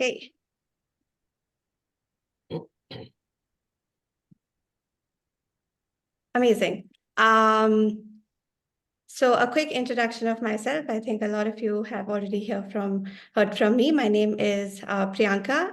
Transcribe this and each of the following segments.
Okay. Amazing. So a quick introduction of myself. I think a lot of you have already heard from me. My name is Priyanka.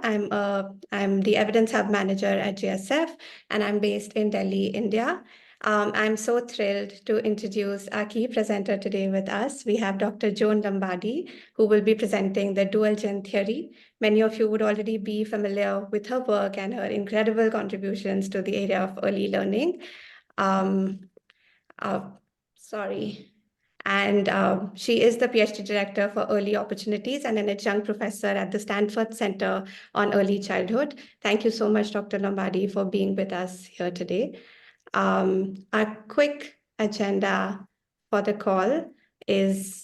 I'm the Evidence Hub Manager at GSF, and I'm based in Delhi, India. I'm so thrilled to introduce our key presenter today with us. We have Dr. Joan Lombardi, who will be presenting the dual gen theory. Many of you would already be familiar with her work and her incredible contributions to the area of early learning. Um, uh, sorry. And she is the PhD director for early opportunities and an adjunct professor at the Stanford Center on Early Childhood. Thank you so much, Dr. Lombardi, for being with us here today. Our quick agenda for the call is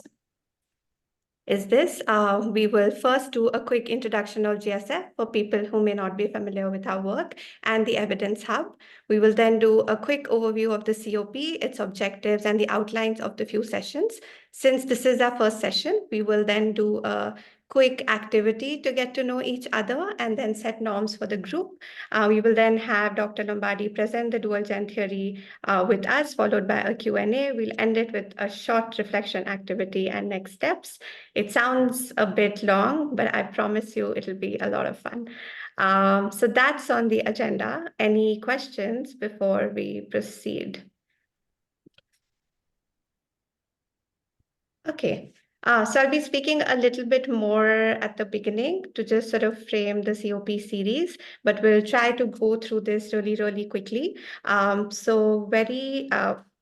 this. We will first do a quick introduction of GSF for people who may not be familiar with our work and the Evidence Hub. We will then do a quick overview of the COP, its objectives, and the outlines of the few sessions. Since this is our first session, we will then do a quick activity to get to know each other and then set norms for the group. We will then have Dr. Lombardi present the dual gen theory with us, followed by a Q&A. We'll end it with a short reflection activity and next steps. It sounds a bit long, but I promise you it'll be a lot of fun. So that's on the agenda. Any questions before we proceed? Okay. So I'll be speaking a little bit more at the beginning to just sort of frame the COP series, but we'll try to go through this really, really quickly. So very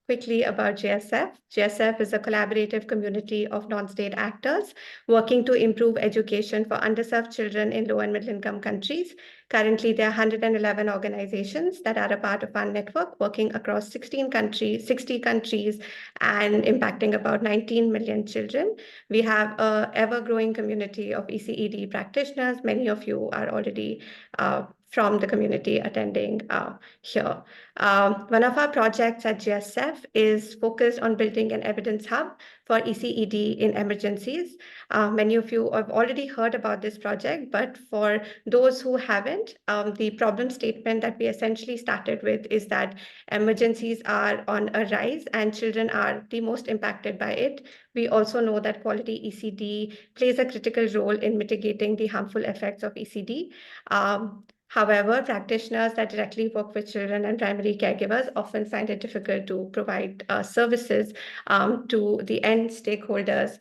quickly about GSF. GSF is a collaborative community of non-state actors working to improve education for underserved children in low and middle income countries. Currently, there are 111 organizations that are a part of our network working across 60 countries and impacting about 19 million children. We have an ever-growing community of ECED practitioners. Many of you are already from the community attending here. One of our projects at GSF is focused on building an evidence hub for ECED in emergencies. Many of you have already heard about this project, but for those who haven't, the problem statement that we essentially started with is that emergencies are on a rise and children are the most impacted by it. We also know that quality ECD plays a critical role in mitigating the harmful effects of ECD. However, practitioners that directly work with children and primary caregivers often find it difficult to provide services to the end stakeholders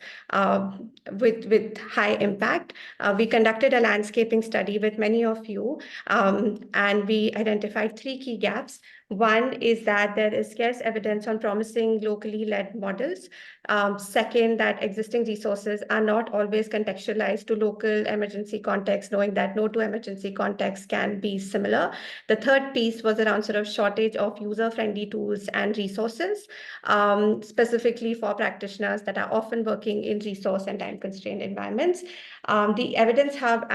with high impact. We conducted a landscaping study with many of you, and we identified 3 key gaps. One is that there is scarce evidence on promising locally led models. Second, that existing resources are not always contextualized to local emergency context, knowing that no two emergency contexts can be similar. The third piece was around sort of shortage of user-friendly tools and resources, specifically for practitioners that are often working in resource and time-constrained environments. The Evidence Hub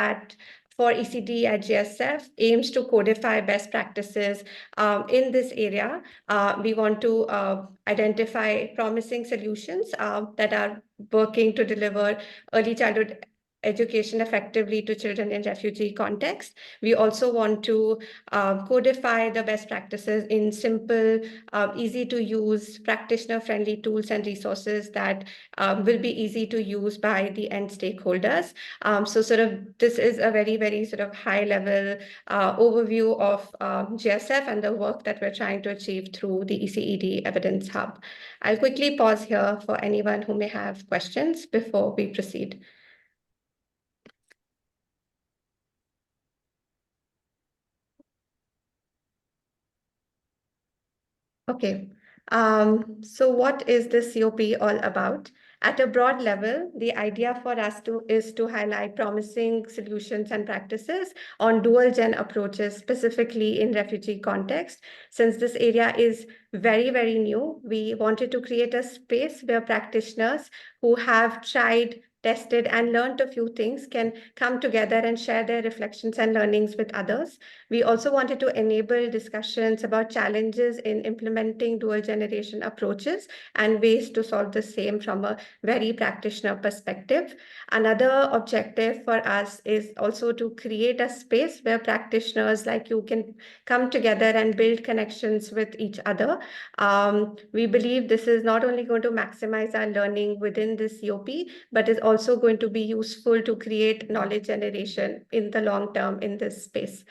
for ECD at GSF aims to codify best practices in this area. We want to identify promising solutions that are working to deliver early childhood education effectively to children in refugee context. We also want to codify the best practices in simple, easy to use, practitioner-friendly tools and resources that will be easy to use by the end stakeholders. So sort of this is a very, very sort of high level overview of GSF and the work that we're trying to achieve through the ECED Evidence Hub. I'll quickly pause here for anyone who may have questions before we proceed. Okay, so what is the COP all about? At a broad level, the idea for us is to highlight promising solutions and practices on dual gen approaches, specifically in refugee context. Since this area is very, very new, we wanted to create a space where practitioners who have tried tested and learned a few things can come together and share their reflections and learnings with others. We also wanted to enable discussions about challenges in implementing dual generation approaches and ways to solve the same from a very practitioner perspective. Another objective for us is also to create a space where practitioners like you can come together and build connections with each other. We believe this is not only going to maximize our learning within this COP, but is also going to be useful to create knowledge generation in the long term in this space.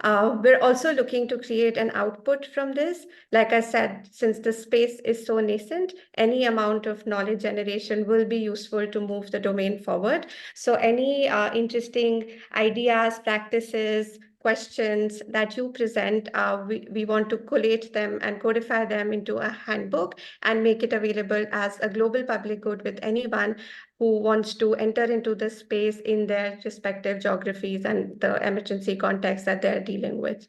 We're also looking to create an output from this. Like I said, since the space is so nascent, any amount of knowledge generation will be useful to move the domain forward. So any interesting ideas, practices, questions that you present, we want to collate them and codify them into a handbook and make it available as a global public good with anyone who wants to enter into the space in their respective geographies and the emergency context that they're dealing with.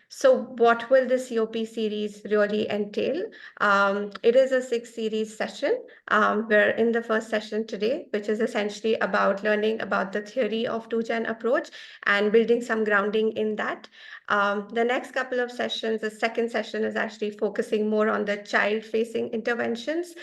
So what will the COP series really entail? It is a 6-series session. We're in the first session today, which is essentially about learning about the theory of 2Gen approach and building some grounding in that. The next couple of sessions, the second session is actually focusing more on the child-facing interventions.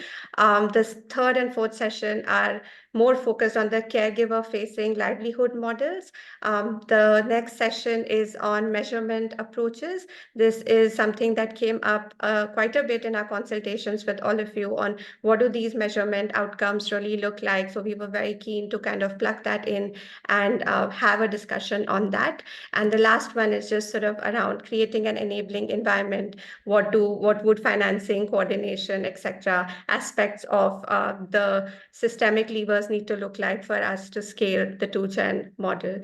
This third and fourth session are more focused on the caregiver-facing livelihood models. The next session is on measurement approaches. This is something that came up quite a bit in our consultations with all of you on what do these measurement outcomes really look like. So we were very keen to kind of plug that in and have a discussion on that. And the last one is just sort of around creating an enabling environment. What would financing, coordination, etc., aspects of the systemic levers need to look like for us to scale the 2Gen model.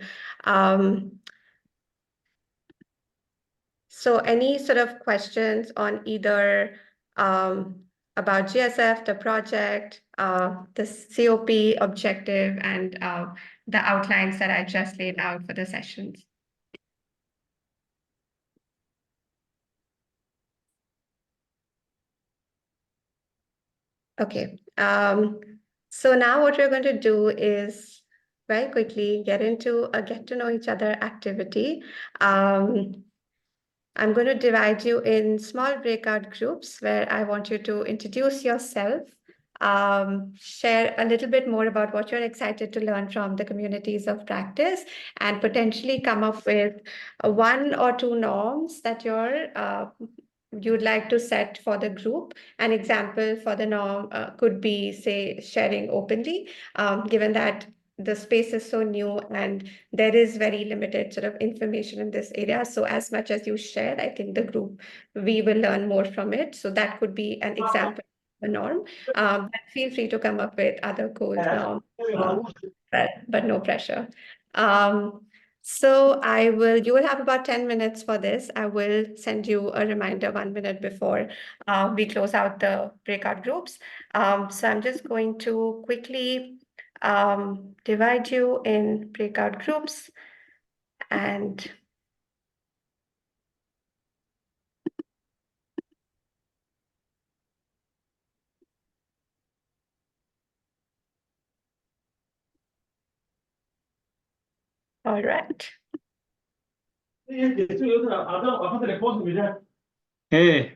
So any sort of questions on either about GSF, the project, the COP objective, and the outlines that I just laid out for the sessions? Okay. So now what we're going to do is very quickly get into a get to know each other activity. I'm going to divide you in small breakout groups where I want you to introduce yourself, share a little bit more about what you're excited to learn from the communities of practice, and potentially come up with 1 or 2 norms that you'd like to set for the group. An example for the norm could be, say, sharing openly, given that the space is so new and there is very limited sort of information in this area. So as much as you share, I think the group, we will learn more from it. So that could be an example of a norm. But feel free to come up with other cool norms, but no pressure. So you will have about 10 minutes for this. I will send you a reminder 1 minute before we close out the breakout groups. So I'm just going to quickly divide you in breakout groups and all right. Hey.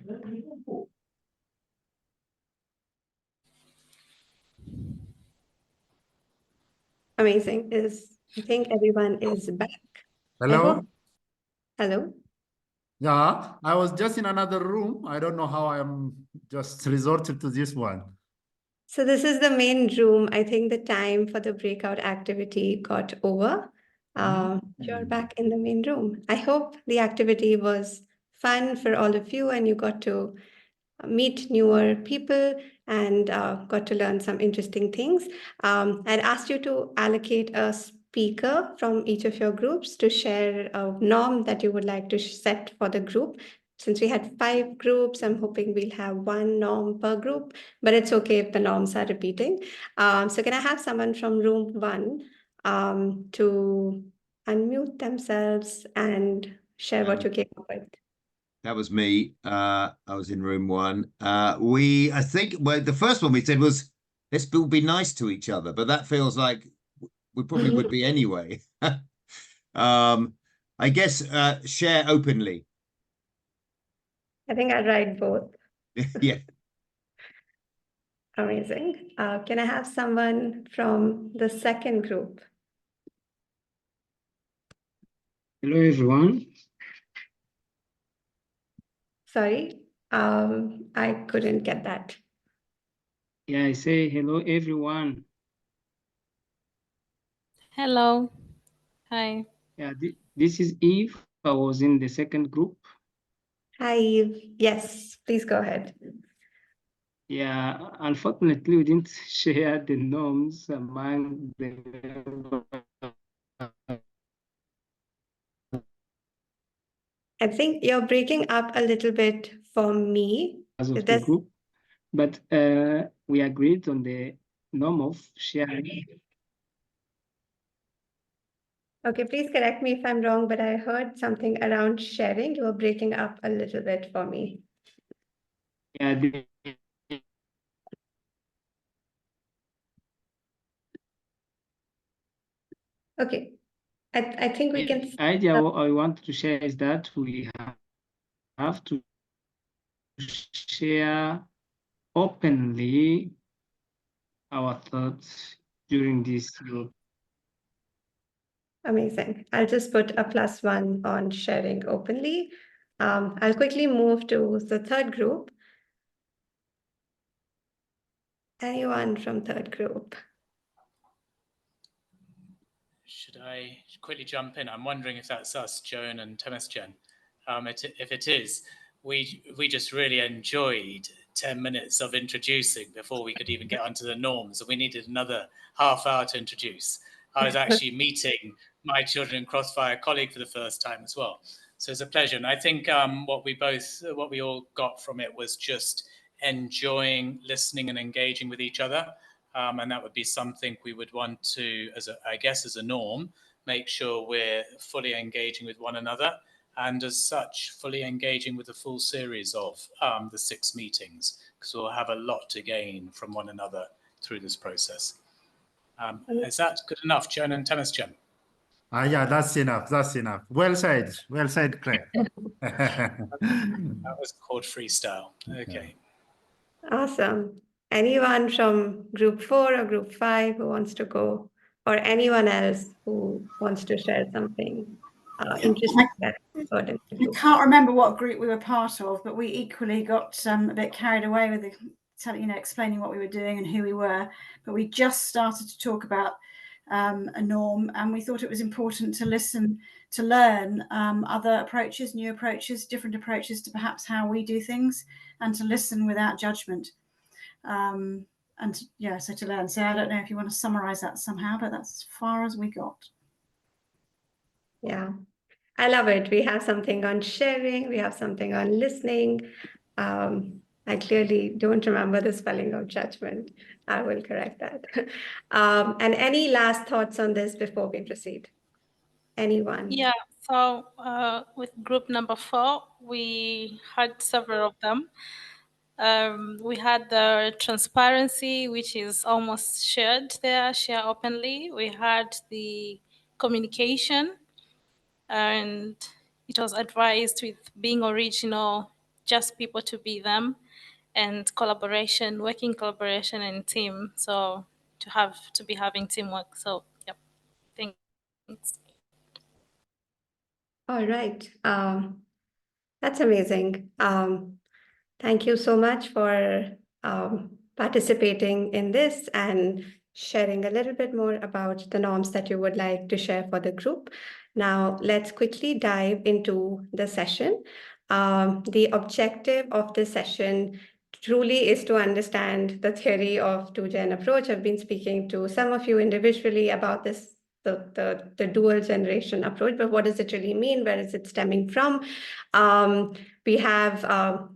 Amazing. I think everyone is back. Hello? Hello. Yeah, I was just in another room. I don't know how I'm just resorted to this one. So this is the main room. I think the time for the breakout activity got over. You're back in the main room. I hope the activity was fun for all of you and you got to meet newer people and got to learn some interesting things. I'd asked you to allocate a speaker from each of your groups to share a norm that you would like to set for the group. Since we had 5 groups, I'm hoping we'll have 1 norm per group, but it's okay if the norms are repeating. So can I have someone from room 1 to unmute themselves and share what you came up with? That was me. I was in room 1. I think the first one we said was let's all be nice to each other, but that feels like we probably would be anyway. I guess share openly. I think I'd write both. Yeah. Amazing. Can I have someone from the second group? Hello, everyone. Sorry, I couldn't get that. Yeah, I say hello, everyone. Hello. Hi. Yeah, this is Eve. I was in the second group. Hi, Eve. Yes, please go ahead. Yeah, unfortunately, we didn't share the norms among the I think you're breaking up a little bit for me. members of the There's- group, but we agreed on the norm of sharing. Okay, please correct me if I'm wrong, but I heard something around sharing. You were breaking up a little bit for me. Yeah, Okay, I think we can. the idea I want to share is that we have to share openly our thoughts during this group. Amazing. I'll just put a +1 on sharing openly. I'll quickly move to the third group. Anyone from third group? Should I quickly jump in? I'm wondering if that's us, Joan and Temesgen. If it is, we just really enjoyed 10 minutes of introducing before we could even get onto the norms, and we needed another half hour to introduce. I was actually meeting my Children in Crossfire colleague for the first time as well. So it's a pleasure. And I think what we all got from it was just enjoying listening and engaging with each other. And that would be something we would want to, as a norm, make sure we're fully engaging with one another, and as such, fully engaging with the full series of the 6 meetings, because we'll have a lot to gain from one another through this process. Is that good enough, Joan and Temesgen? Yeah, that's enough. That's enough. Well said, Claire. That was called freestyle. Okay. Awesome. Anyone from group 4 or group 5 who wants to go, or anyone else who wants to share something interesting that heard in the I group? can't remember what group we were part of, but we equally got a bit carried away with explaining what we were doing and who we were. But we just started to talk about a norm, and we thought it was important to listen, to learn other approaches, new approaches, different approaches to perhaps how we do things, and to listen without judgment. So to learn. So I don't know if you want to summarize that somehow, but that's as far as we got. Yeah, I love it. We have something on sharing, we have something on listening. I clearly don't remember the spelling of judgment. I will correct that. And any last thoughts on this before we proceed? Anyone? Yeah, so with group number 4, we had several of them. We had the transparency, which is almost shared there, share openly. We had the communication, and it was advised with being original, just people to be them, and collaboration, working collaboration and team. So to be having teamwork. So yep, thanks. All right. That's amazing. Thank you so much for participating in this and sharing a little bit more about the norms that you would like to share for the group. Now, let's quickly dive into the session. The objective of this session truly is to understand the theory of two-gen approach. I've been speaking to some of you individually about this, the dual generation approach, but what does it really mean? Where is it stemming from? We have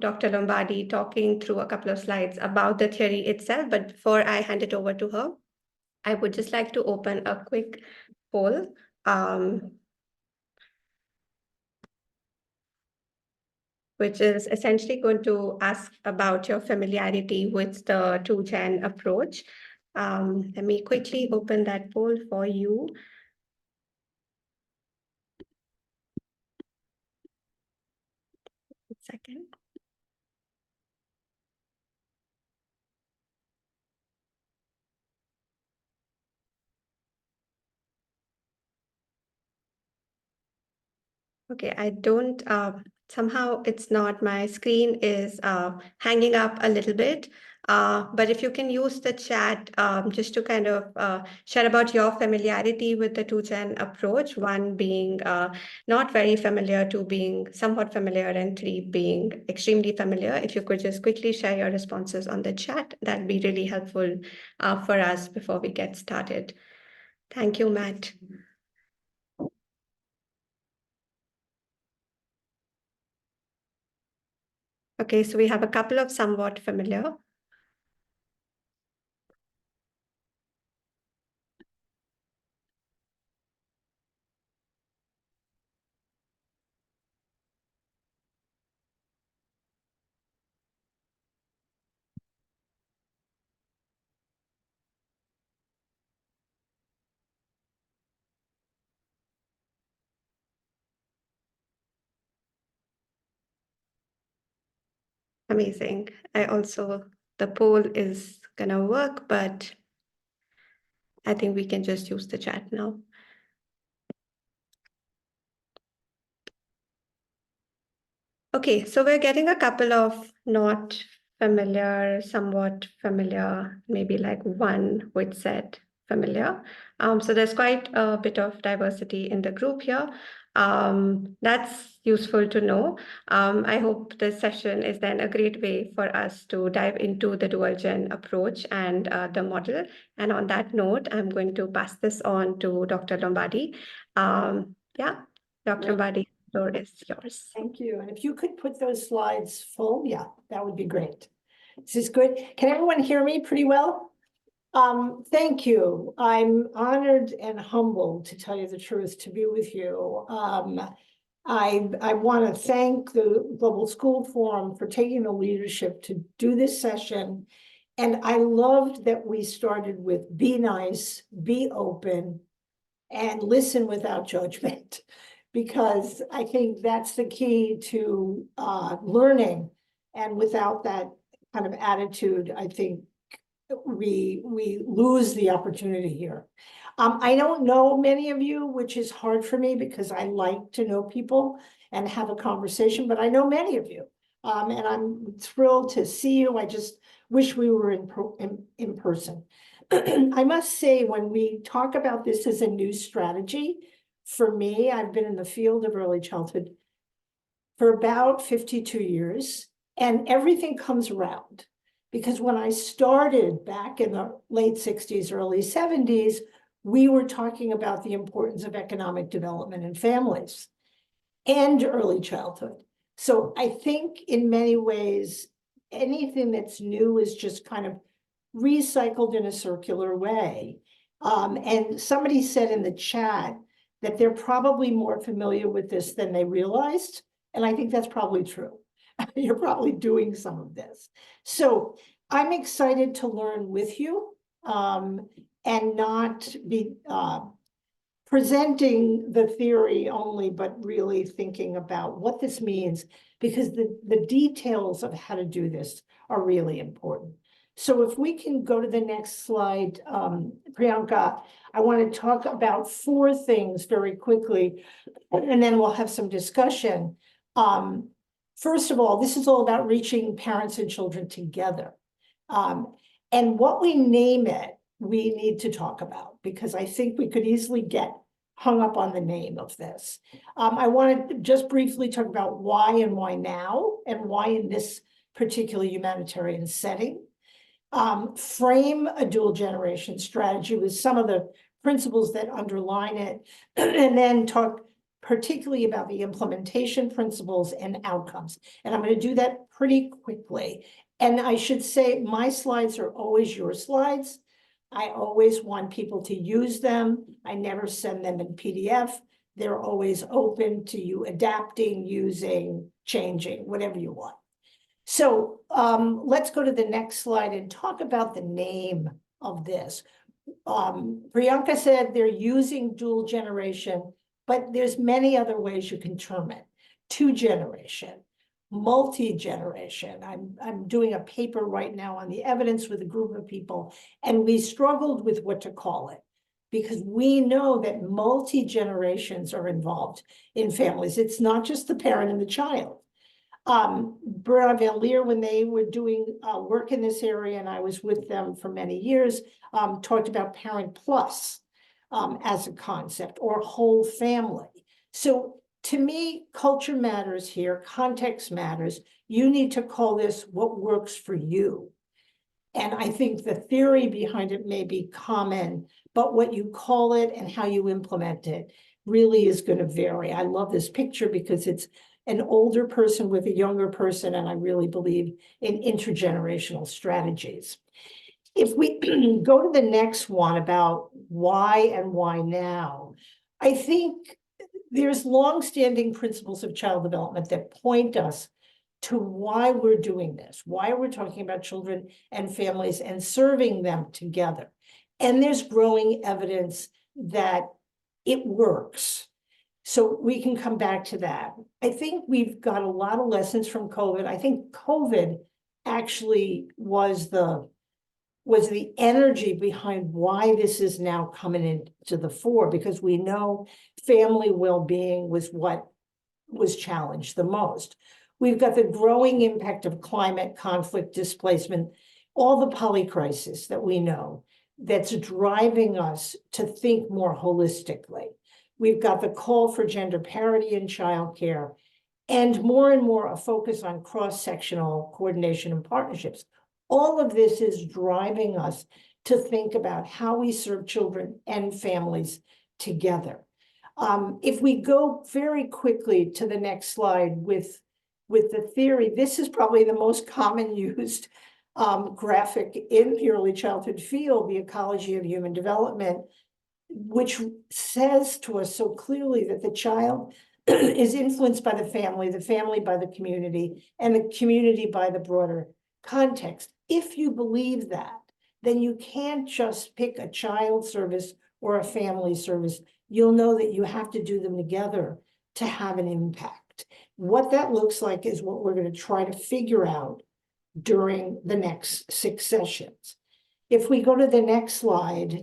Dr. Lombardi talking through a couple of slides about the theory itself, but before I hand it over to her, I would just like to open a quick poll. which is essentially going to ask about your familiarity with the 2Gen approach. Let me quickly open that poll for you. One second. Okay, I don't, somehow it's not, my screen is hanging up a little bit. But if you can use the chat just to kind of share about your familiarity with the 2Gen approach, 1 being not very familiar, 2 being somewhat familiar, and 3 being extremely familiar. If you could just quickly share your responses on the chat, that'd be really helpful for us before we get started. Thank you, Matt. Okay, so we have a couple of somewhat familiar. Amazing. The poll is gonna work, but I think we can just use the chat now. Okay, so we're getting a couple of not familiar, somewhat familiar, maybe like 1 which said familiar. So there's quite a bit of diversity in the group here. That's useful to know. I hope this session is then a great way for us to dive into the dual-gen approach and the model. And on that note, I'm going to pass this on to Dr. Lombardi. Yeah, Dr. Lombardi, the floor is yours. Thank you. And if you could put those slides full, yeah, that would be great. This is good. Can everyone hear me pretty well? Thank you. I'm honored and humbled, to tell you the truth, to be with you. I want to thank the Global School Forum for taking the leadership to do this session. And I loved that we started with be nice, be open, and listen without judgment, because I think that's the key to learning. And without that kind of attitude, I think we lose the opportunity here. I don't know many of you, which is hard for me because I like to know people and have a conversation, but I know many of you. And I'm thrilled to see you. I just wish we were in person. I must say, when we talk about this as a new strategy, for me, I've been in the field of early childhood for about 52 years, and everything comes around. Because when I started back in the late 60s, early 70s, we were talking about the importance of economic development in families and early childhood. So I think in many ways, anything that's new is just kind of recycled in a circular way. And somebody said in the chat that they're probably more familiar with this than they realized. And I think that's probably true. You're probably doing some of this. So I'm excited to learn with you and not be presenting the theory only, but really thinking about what this means, because the details of how to do this are really important. So if we can go to the next slide, Priyanka, I want to talk about 4 things very quickly, and then we'll have some discussion. First of all, this is all about reaching parents and children together. And what we name it, we need to talk about, because I think we could easily get hung up on the name of this. I want to just briefly talk about why and why now, and why in this particular humanitarian setting. Frame a dual generation strategy with some of the principles that underline it, and then talk particularly about the implementation principles and outcomes. And I'm going to do that pretty quickly. And I should say, my slides are always your slides. I always want people to use them. I never send them in PDF. They're always open to you adapting, using, changing, whatever you want. So let's go to the next slide and talk about the name of this. Priyanka said they're using dual generation, but there's many other ways you can term it. 2-generation, multi-generation. I'm doing a paper right now on the evidence with a group of people, and we struggled with what to call it because we know that multi-generations are involved in families. It's not just the parent and the child. Bernard Van Leer, when they were doing work in this area, and I was with them for many years, talked about parent plus as a concept, or whole family. So to me, culture matters here, context matters. You need to call this what works for you. And I think the theory behind it may be common, but what you call it and how you implement it really is going to vary. I love this picture because it's an older person with a younger person, and I really believe in intergenerational strategies. If we go to the next one about why and why now, I think there's longstanding principles of child development that point us to why we're doing this, why we're talking about children and families and serving them together. And there's growing evidence that it works. So we can come back to that. I think we've got a lot of lessons from COVID. I think COVID actually was the energy behind why this is now coming into the fore, because we know family well-being was what was challenged the most. We've got the growing impact of climate, conflict, displacement, all the polycrisis that we know that's driving us to think more holistically. We've got the call for gender parity in childcare, and more a focus on cross-sectional coordination and partnerships. All of this is driving us to think about how we serve children and families together. If we go very quickly to the next slide with the theory, this is probably the most common used graphic in the early childhood field, the ecology of human development, which says to us so clearly that the child is influenced by the family by the community, and the community by the broader context. If you believe that, then you can't just pick a child service or a family service. You'll know that you have to do them together to have an impact. What that looks like is what we're going to try to figure out during the next 6 sessions. If we go to the next slide,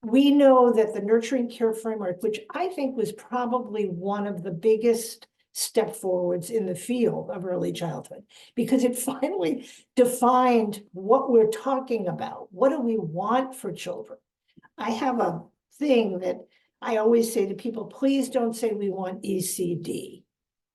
we know that the nurturing care framework, which I think was probably one of the biggest step forwards in the field of early childhood, because it finally defined what we're talking about. What do we want for children? I have a thing that I always say to people, please don't say we want ECD,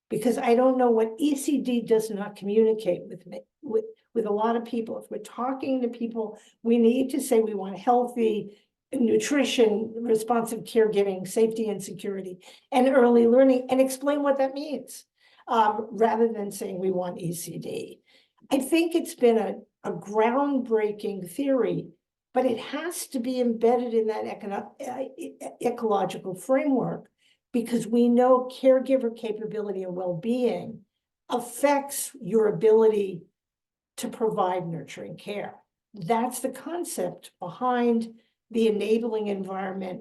because I don't know what ECD does not communicate with me, with a lot of people. If we're talking to people, we need to say we want healthy nutrition, responsive caregiving, safety and security, and early learning, and explain what that means, rather than saying we want ECD. I think it's been a groundbreaking theory, but it has to be embedded in that ecological framework, because we know caregiver capability and well-being affects your ability to provide nurturing care. That's the concept behind the enabling environment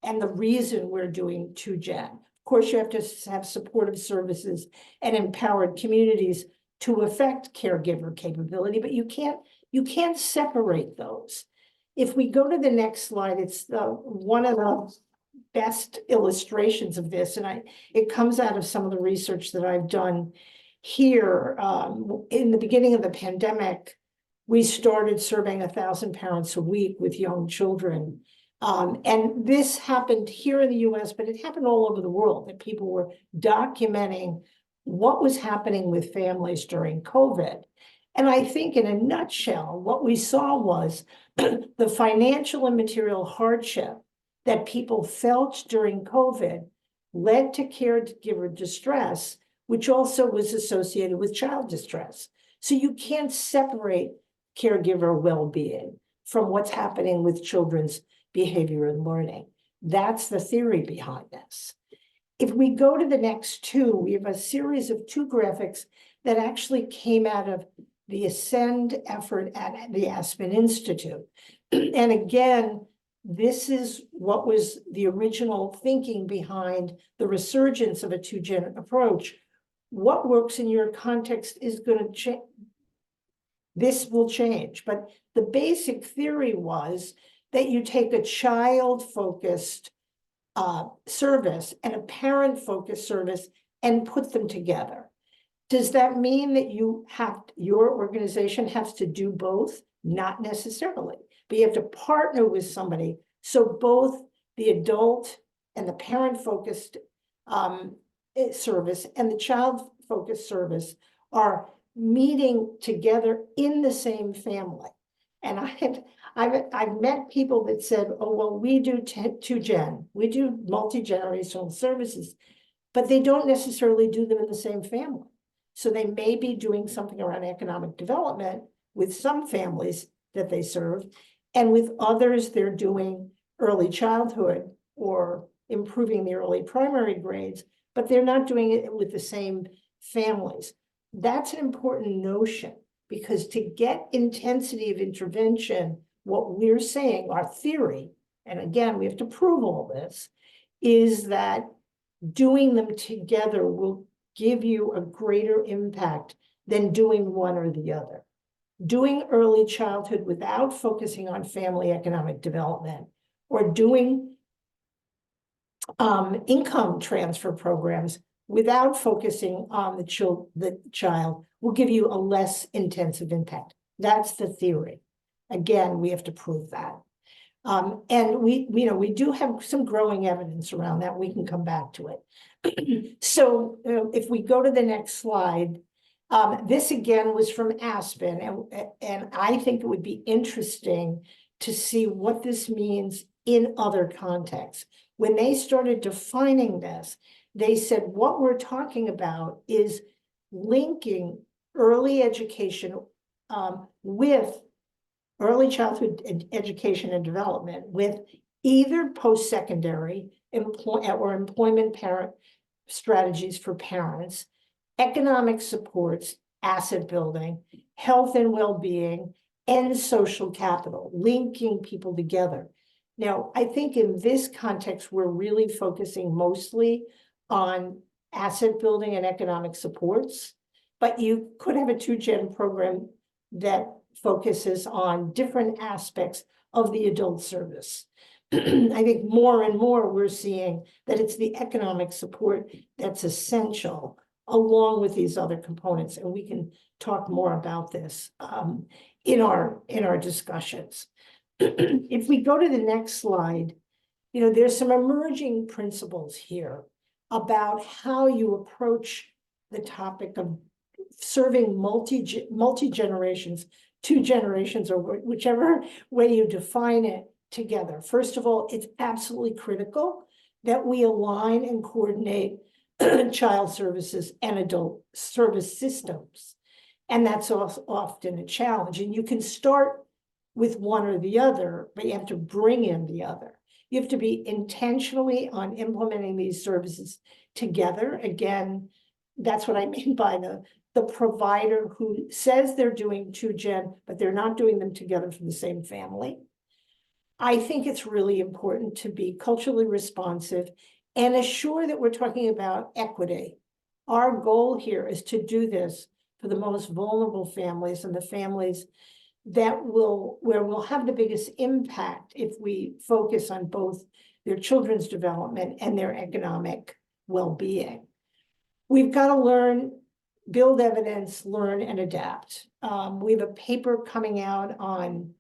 and the reason we're doing 2Gen. Of course, you have to have supportive services and empowered communities to affect caregiver capability, but you can't separate those. If we go to the next slide, it's one of the best illustrations of this, and it comes out of some of the research that I've done here. In the beginning of the pandemic, we started serving 1,000 parents a week with young children. And this happened here in the US, but it happened all over the world, that people were documenting what was happening with families during COVID. And I think in a nutshell, what we saw was the financial and material hardship that people felt during COVID led to caregiver distress, which also was associated with child distress. So you can't separate caregiver well-being from what's happening with children's behavior and learning. That's the theory behind this. If we go to the next two, we have a series of two graphics that actually came out of the Ascend effort at the Aspen Institute. And again, this is what was the original thinking behind the resurgence of a two-gen approach. What works in your context is going to change. This will change, but the basic theory was that you take a child-focused service and a parent-focused service and put them together. Does that mean that your organization has to do both? Not necessarily, but you have to partner with somebody. So both the adult and the parent-focused service and the child-focused service are meeting together in the same family. And I've met people that said, oh, well, we do two-gen, we do multi-generational services, but they don't necessarily do them in the same family. So they may be doing something around economic development with some families that they serve, and with others, they're doing early childhood or improving the early primary grades, but they're not doing it with the same families. That's an important notion, because to get intensity of intervention, what we're saying, our theory, and again, we have to prove all this, is that doing them together will give you a greater impact than doing one or the other. Doing early childhood without focusing on family economic development, or doing income transfer programs without focusing on the child will give you a less intensive impact. That's the theory. Again, we have to prove that. And we do have some growing evidence around that. We can come back to it. So if we go to the next slide, this again was from Aspen, and I think it would be interesting to see what this means in other contexts. When they started defining this, they said what we're talking about is linking early education with early childhood education and development with either post-secondary or employment parent strategies for parents, economic supports, asset building, health and well-being, and social capital, linking people together. Now, I think in this context, we're really focusing mostly on asset building and economic supports, but you could have a two-gen program that focuses on different aspects of the adult service. I think more and more we're seeing that it's the economic support that's essential along with these other components, and we can talk more about this in our discussions. If we go to the next slide, there's some emerging principles here about how you approach the topic of serving multi-generations, two generations, or whichever way you define it, together. First of all, it's absolutely critical that we align and coordinate child services and adult service systems. And that's often a challenge. And you can start with one or the other, but you have to bring in the other. You have to be intentionally on implementing these services together. Again, that's what I mean by the provider who says they're doing two-gen, but they're not doing them together from the same family. I think it's really important to be culturally responsive and assure that we're talking about equity. Our goal here is to do this for the most vulnerable families and the families where we'll have the biggest impact if we focus on both their children's development and their economic well-being. We've got to learn, build evidence, learn, and adapt. We have a paper coming out on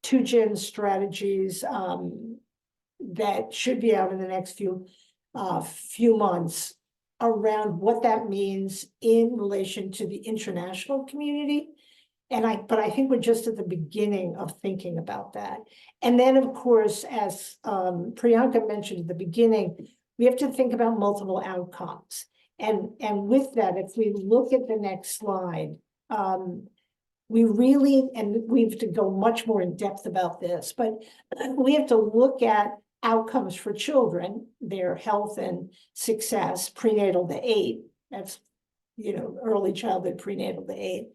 two-gen strategies that should be out in the next few months around what that means in relation to the international community. But I think we're just at the beginning of thinking about that. And then, of course, as Priyanka mentioned at the beginning, we have to think about multiple outcomes. And with that, if we look at the next slide, we have to go much more in depth about this, but we have to look at outcomes for children, their health and success, prenatal to 8, that's, early childhood, prenatal to 8.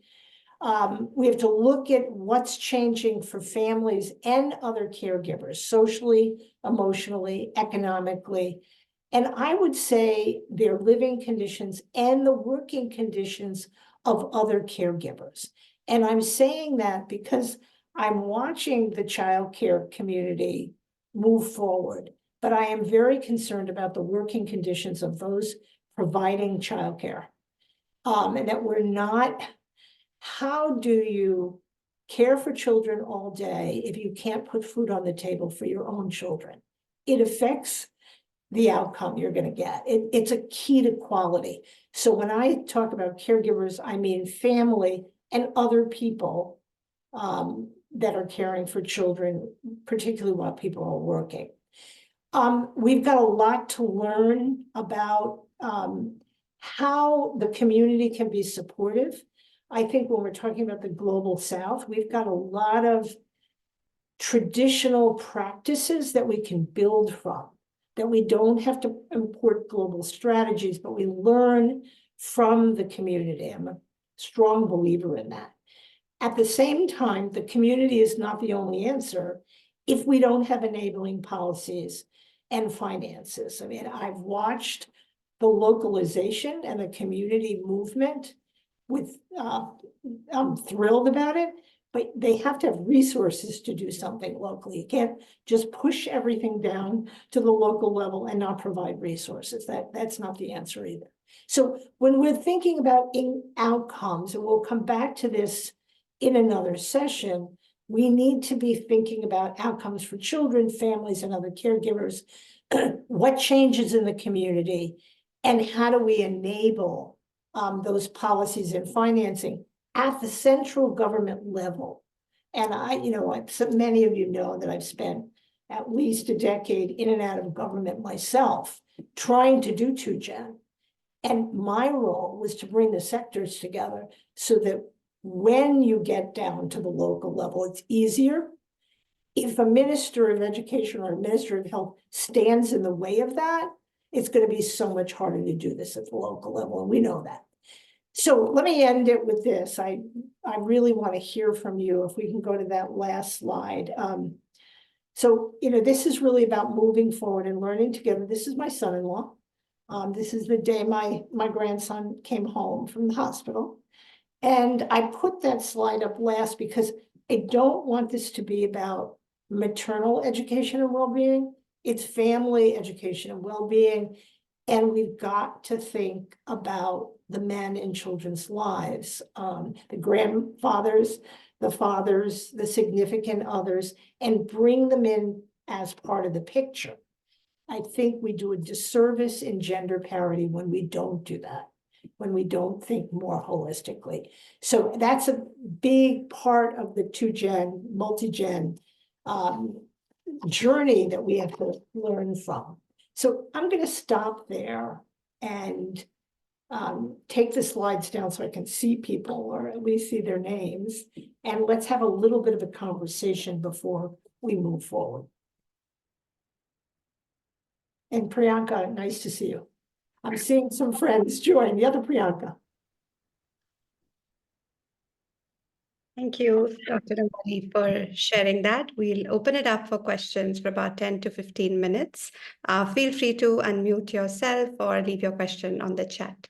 We have to look at what's changing for families and other caregivers, socially, emotionally, economically. And I would say their living conditions and the working conditions of other caregivers. And I'm saying that because I'm watching the childcare community move forward, but I am very concerned about the working conditions of those providing childcare. And that we're not, how do you care for children all day if you can't put food on the table for your own children? It affects the outcome you're going to get. It's a key to quality. So when I talk about caregivers, I mean family and other people that are caring for children, particularly while people are working. We've got a lot to learn about how the community can be supportive. I think when we're talking about the Global South, we've got a lot of traditional practices that we can build from, that we don't have to import global strategies, but we learn from the community. I'm a strong believer in that. At the same time, the community is not the only answer if we don't have enabling policies and finances. I mean, I've watched the localization and the community movement with, I'm thrilled about it, but they have to have resources to do something locally. You can't just push everything down to the local level and not provide resources. That's not the answer either. So when we're thinking about outcomes, and we'll come back to this in another session, we need to be thinking about outcomes for children, families, and other caregivers. What changes in the community, and how do we enable those policies and financing at the central government level? And many of you know that I've spent at least a decade in and out of government myself, trying to do 2Gen. And my role was to bring the sectors together so that when you get down to the local level, it's easier. If a minister of education or a minister of health stands in the way of that, it's going to be so much harder to do this at the local level, and we know that. So let me end it with this. I really want to hear from you. If we can go to that last slide. So, this is really about moving forward and learning together. This is my son-in-law. This is the day my grandson came home from the hospital. And I put that slide up last because I don't want this to be about maternal education and well-being. It's family education and well-being. And we've got to think about the men in children's lives, the grandfathers, the fathers, the significant others, and bring them in as part of the picture. I think we do a disservice in gender parity when we don't do that, when we don't think more holistically. So that's a big part of the 2Gen, multi-gen journey that we have to learn from. So I'm going to stop there and take the slides down so I can see people, or at least see their names. And let's have a little bit of a conversation before we move forward. And Priyanka, nice to see you. I'm seeing some friends join, the other Priyanka. Thank you, Dr. Amali, for sharing that. We'll open it up for questions for about 10 to 15 minutes. Feel free to unmute yourself or leave your question on the chat.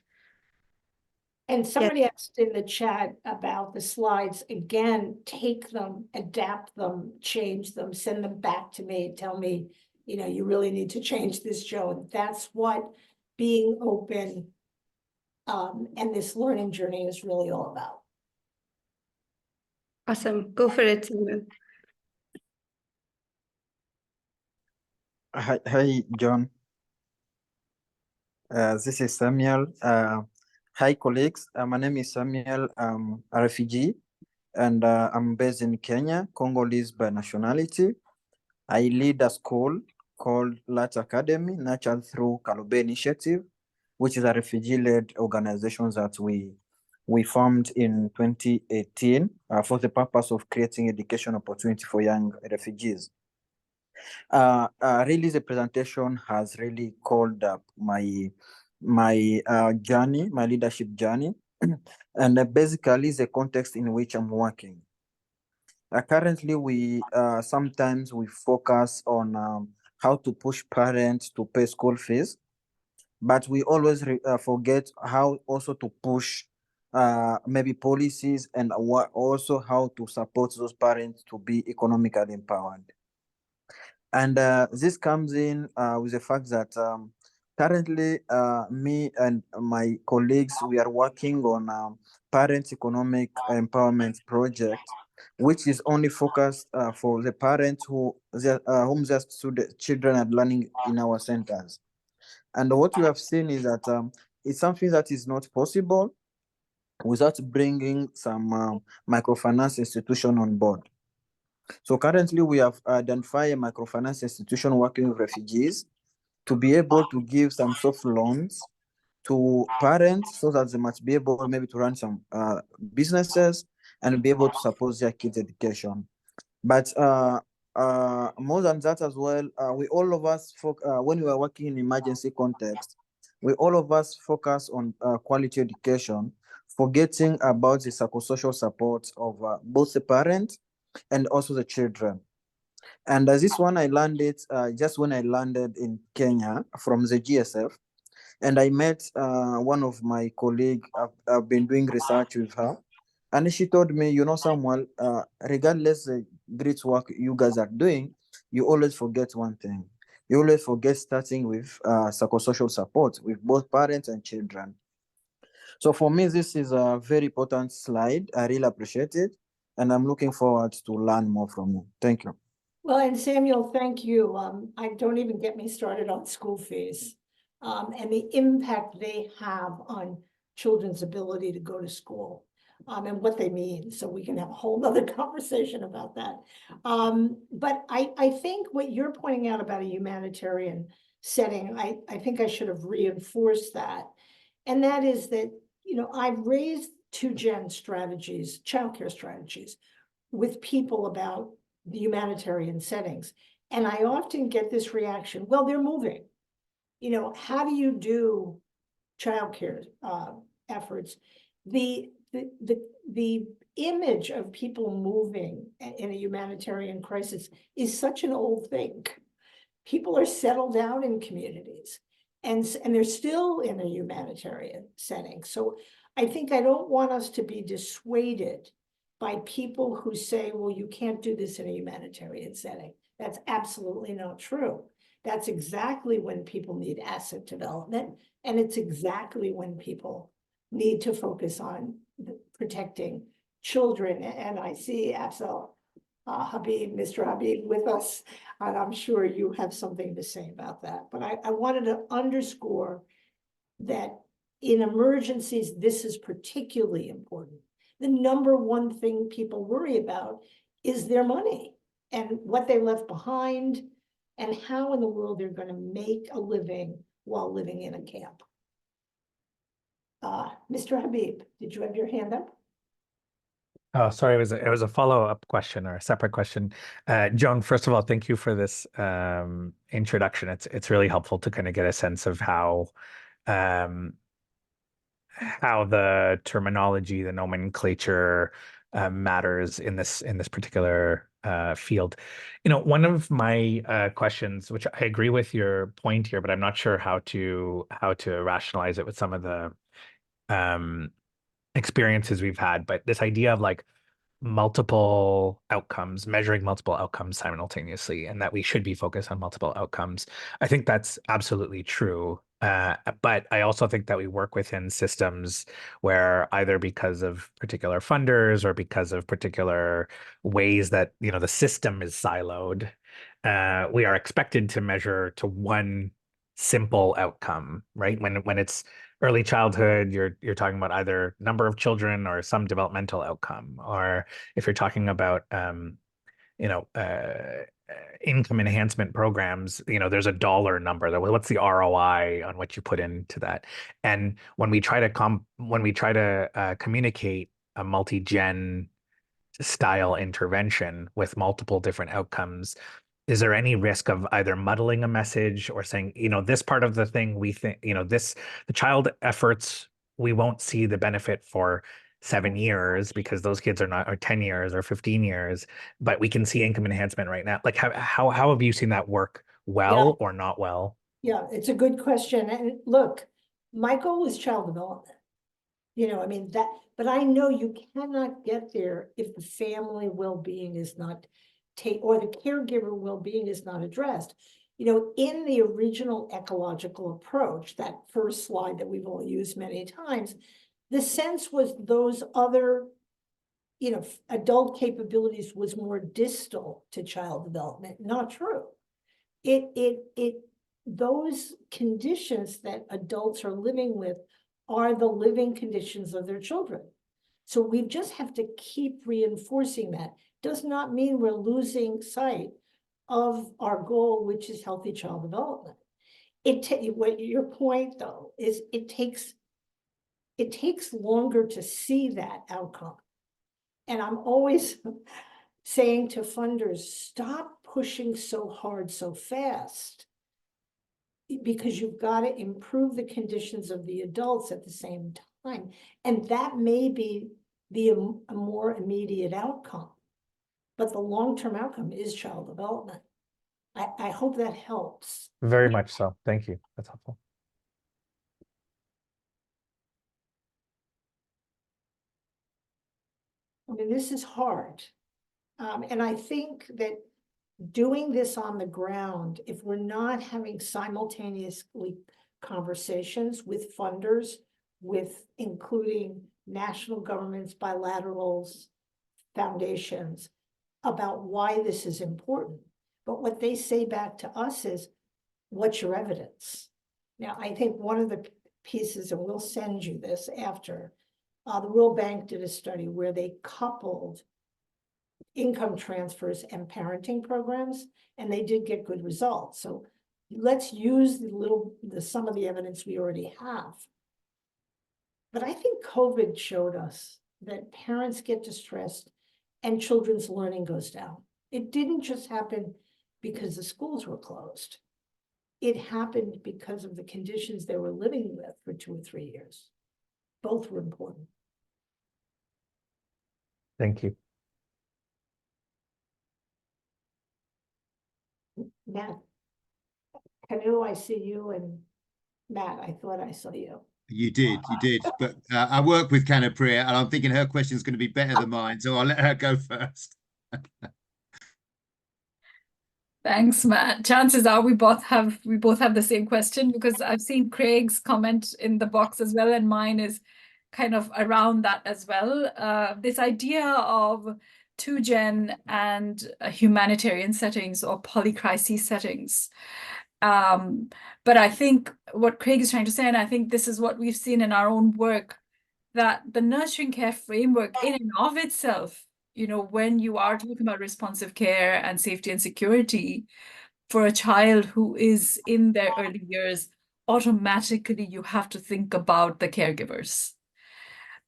And somebody asked in the chat about the slides. Again, take them, adapt them, change them, send them back to me. Tell me, you really need to change this, Joe. That's what being open and this learning journey is really all about. Awesome. Go for it, Simon. Hi, John. This is Samuel. Hi, colleagues. My name is Samuel. I'm a refugee, and I'm based in Kenya, Congolese by nationality. I lead a school called Latch Academy, nurtured through Kalube Initiative, which is a refugee-led organization that we formed in 2018 for the purpose of creating education opportunity for young refugees. Really, the presentation has really called up my journey, my leadership journey, and basically the context in which I'm working. Currently, we sometimes we focus on how to push parents to pay school fees, but we always forget how also to push maybe policies and also how to support those parents to be economically empowered. And this comes in with the fact that currently me and my colleagues, we are working on parents economic empowerment project, which is only focused for the parents whom their children are learning in our centers. And what we have seen is that it's something that is not possible without bringing some microfinance institution on board. So currently we have identified a microfinance institution working with refugees to be able to give some soft loans to parents so that they must be able maybe to run some businesses and be able to support their kids' education. But more than that as well, we all of us, when we are working in emergency context, we all of us focus on quality education, forgetting about the psychosocial support of both the parents and also the children. And this one I learned it just when I landed in Kenya from the GSF. And I met one of my colleagues. I've been doing research with her. And she told me, you know, Samuel, regardless the great work you guys are doing, you always forget one thing. You always forget starting with psychosocial support with both parents and children. So for me, this is a very important slide. I really appreciate it. And I'm looking forward to learn more from you. Thank you. Well, and Samuel, thank you. I don't even get me started on school fees and the impact they have on children's ability to go to school and what they mean. So we can have a whole nother conversation about that. But I think what you're pointing out about a humanitarian setting, I think I should have reinforced that. And that is that, you know, I've raised 2-gen strategies, childcare strategies with people about the humanitarian settings. And I often get this reaction, well, they're moving. You know, how do you do childcare efforts? The image of people moving in a humanitarian crisis is such an old thing. People are settled down in communities and they're still in a humanitarian setting. So I think I don't want us to be dissuaded by people who say, well, you can't do this in a humanitarian setting. That's absolutely not true. That's exactly when people need asset development. And it's exactly when people need to focus on protecting children. And I see Mr. Habib with us, and I'm sure you have something to say about that. But I wanted to underscore that in emergencies, this is particularly important. The number one thing people worry about is their money and what they left behind and how in the world they're going to make a living while living in a camp. Mr. Habib, did you have your hand up? Oh, sorry, it was a follow-up question or a separate question. Joan, first of all, thank you for this introduction. It's really helpful to kind of get a sense of how the terminology, the nomenclature matters in this particular field. You know, one of my questions, which I agree with your point here, but I'm not sure how to rationalize it with some of the experiences we've had, but this idea of like multiple outcomes, measuring multiple outcomes simultaneously, and that we should be focused on multiple outcomes. I think that's absolutely true. But I also think that we work within systems where either because of particular funders or because of particular ways that, you know, the system is siloed, we are expected to measure to one simple outcome, right? When it's early childhood, you're talking about either number of children or some developmental outcome, or if you're talking about income enhancement programs, you know, there's a dollar number. What's the ROI on what you put into that? And when we try to communicate a multi-gen style intervention with multiple different outcomes, is there any risk of either muddling a message or saying, this part of the thing we think, the child efforts, we won't see the benefit for 7 years because those kids are not, or 10 years or 15 years, but we can see income enhancement right now. Like how have you seen that work well or not well? Yeah, it's a good question. And look, my goal is child development. I mean but I know you cannot get there if the family well-being is not or the caregiver well-being is not addressed. In the original ecological approach, that first slide that we've all used many times, the sense was those other, adult capabilities was more distal to child development. Not true. Those conditions that adults are living with are the living conditions of their children. So we just have to keep reinforcing that. Does not mean we're losing sight of our goal, which is healthy child development. Your point though is it takes longer to see that outcome. And I'm always saying to funders, stop pushing so hard so fast, because you've got to improve the conditions of the adults at the same time. And that may be a more immediate outcome, but the long-term outcome is child development. I hope that helps. Very much so. Thank you. That's helpful. I mean, this is hard. And I think that doing this on the ground, if we're not having simultaneously conversations with funders, with including national governments, bilaterals, foundations, about why this is important. But what they say back to us is, what's your evidence? Now, I think one of the pieces, and we'll send you this after, the World Bank did a study where they coupled income transfers and parenting programs, and they did get good results. So let's use some of the evidence we already have. But I think COVID showed us that parents get distressed and children's learning goes down. It didn't just happen because the schools were closed. It happened because of the conditions they were living with for 2 or 3 years. Both were important. Thank you. Matt, Kanu, I see you, and Matt, I thought I saw you. You did. But I work with Kanapriya, and I'm thinking her question is going to be better than mine, so I'll let her go first. Thanks, Matt. Chances are we both have the same question, because I've seen Craig's comment in the box as well, and mine is kind of around that as well. This idea of 2Gen and humanitarian settings or polycrisis settings. But I think what Craig is trying to say, and I think this is what we've seen in our own work, that the nurturing care framework in and of itself, when you are talking about responsive care and safety and security for a child who is in their early years, automatically you have to think about the caregivers.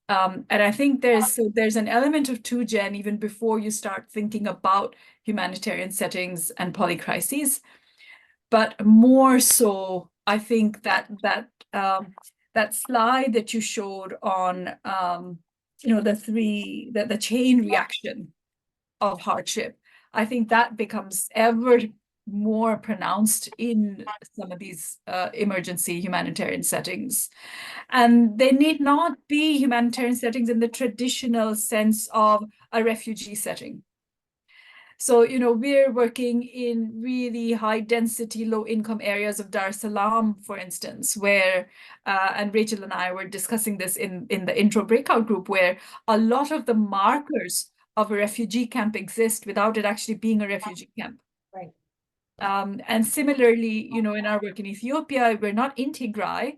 And I think there's an element of 2Gen even before you start thinking about humanitarian settings and polycrises. But more so, I think that slide that you showed on the chain reaction of hardship, I think that becomes ever more pronounced in some of these emergency humanitarian settings. And they need not be humanitarian settings in the traditional sense of a refugee setting. So, we're working in really high density, low income areas of Dar es Salaam, for instance, where, and Rachel and I were discussing this in the intro breakout group, where a lot of the markers of a refugee camp exist without it actually being a refugee camp. Right. And similarly, in our work in Ethiopia, we're not in Tigray,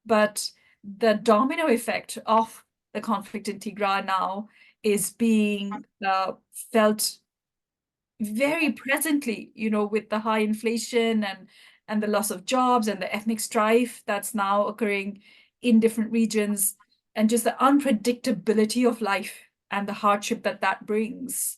but the domino effect of the conflict in Tigray now is being felt very presently, with the high inflation and the loss of jobs and the ethnic strife that's now occurring in different regions, and just the unpredictability of life and the hardship that brings.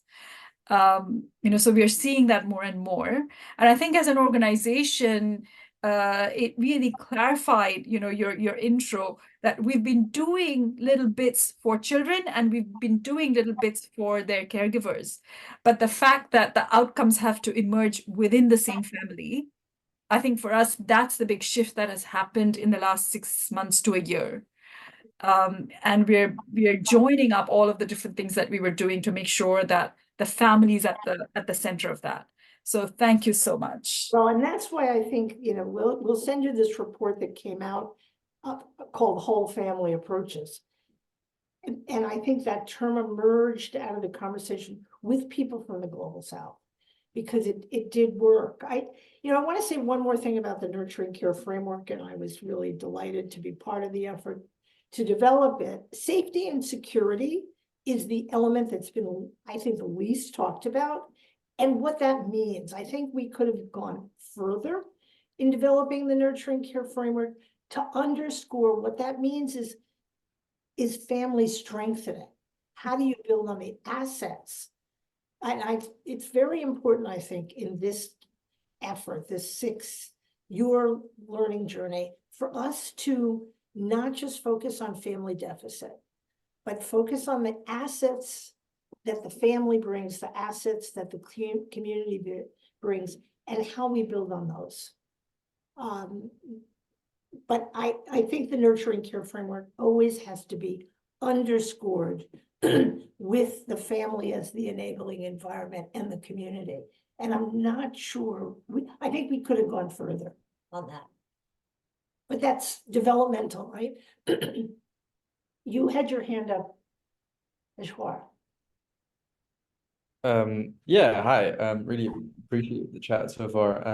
So we are seeing that more and more. And I think as an organization, it really clarified, your intro, that we've been doing little bits for children and we've been doing little bits for their caregivers. But the fact that the outcomes have to emerge within the same family, I think for us, that's the big shift that has happened in the last 6 months to a year. And we're joining up all of the different things that we were doing to make sure that the family is at the center of that. So thank you so much. Well, and that's why I think, we'll send you this report that came out called Whole Family Approaches. And I think that term emerged out of the conversation with people from the Global South, because it did work. I want to say one more thing about the Nurturing Care Framework, and I was really delighted to be part of the effort to develop it. Safety and security is the element that's been, I think, the least talked about. And what that means, I think we could have gone further in developing the Nurturing Care Framework to underscore what that means is family strengthening. How do you build on the assets? And it's very important, I think, in this effort, this 6-year learning journey, for us to not just focus on family deficit, but focus on the assets that the family brings, the assets that the community brings, and how we build on those. But I think the Nurturing Care Framework always has to be underscored with the family as the enabling environment and the community. And I'm not sure, I think we could have gone further on that. But that's developmental, right? You had your hand up, Ishwar. Yeah, hi. Really appreciate the chat so far.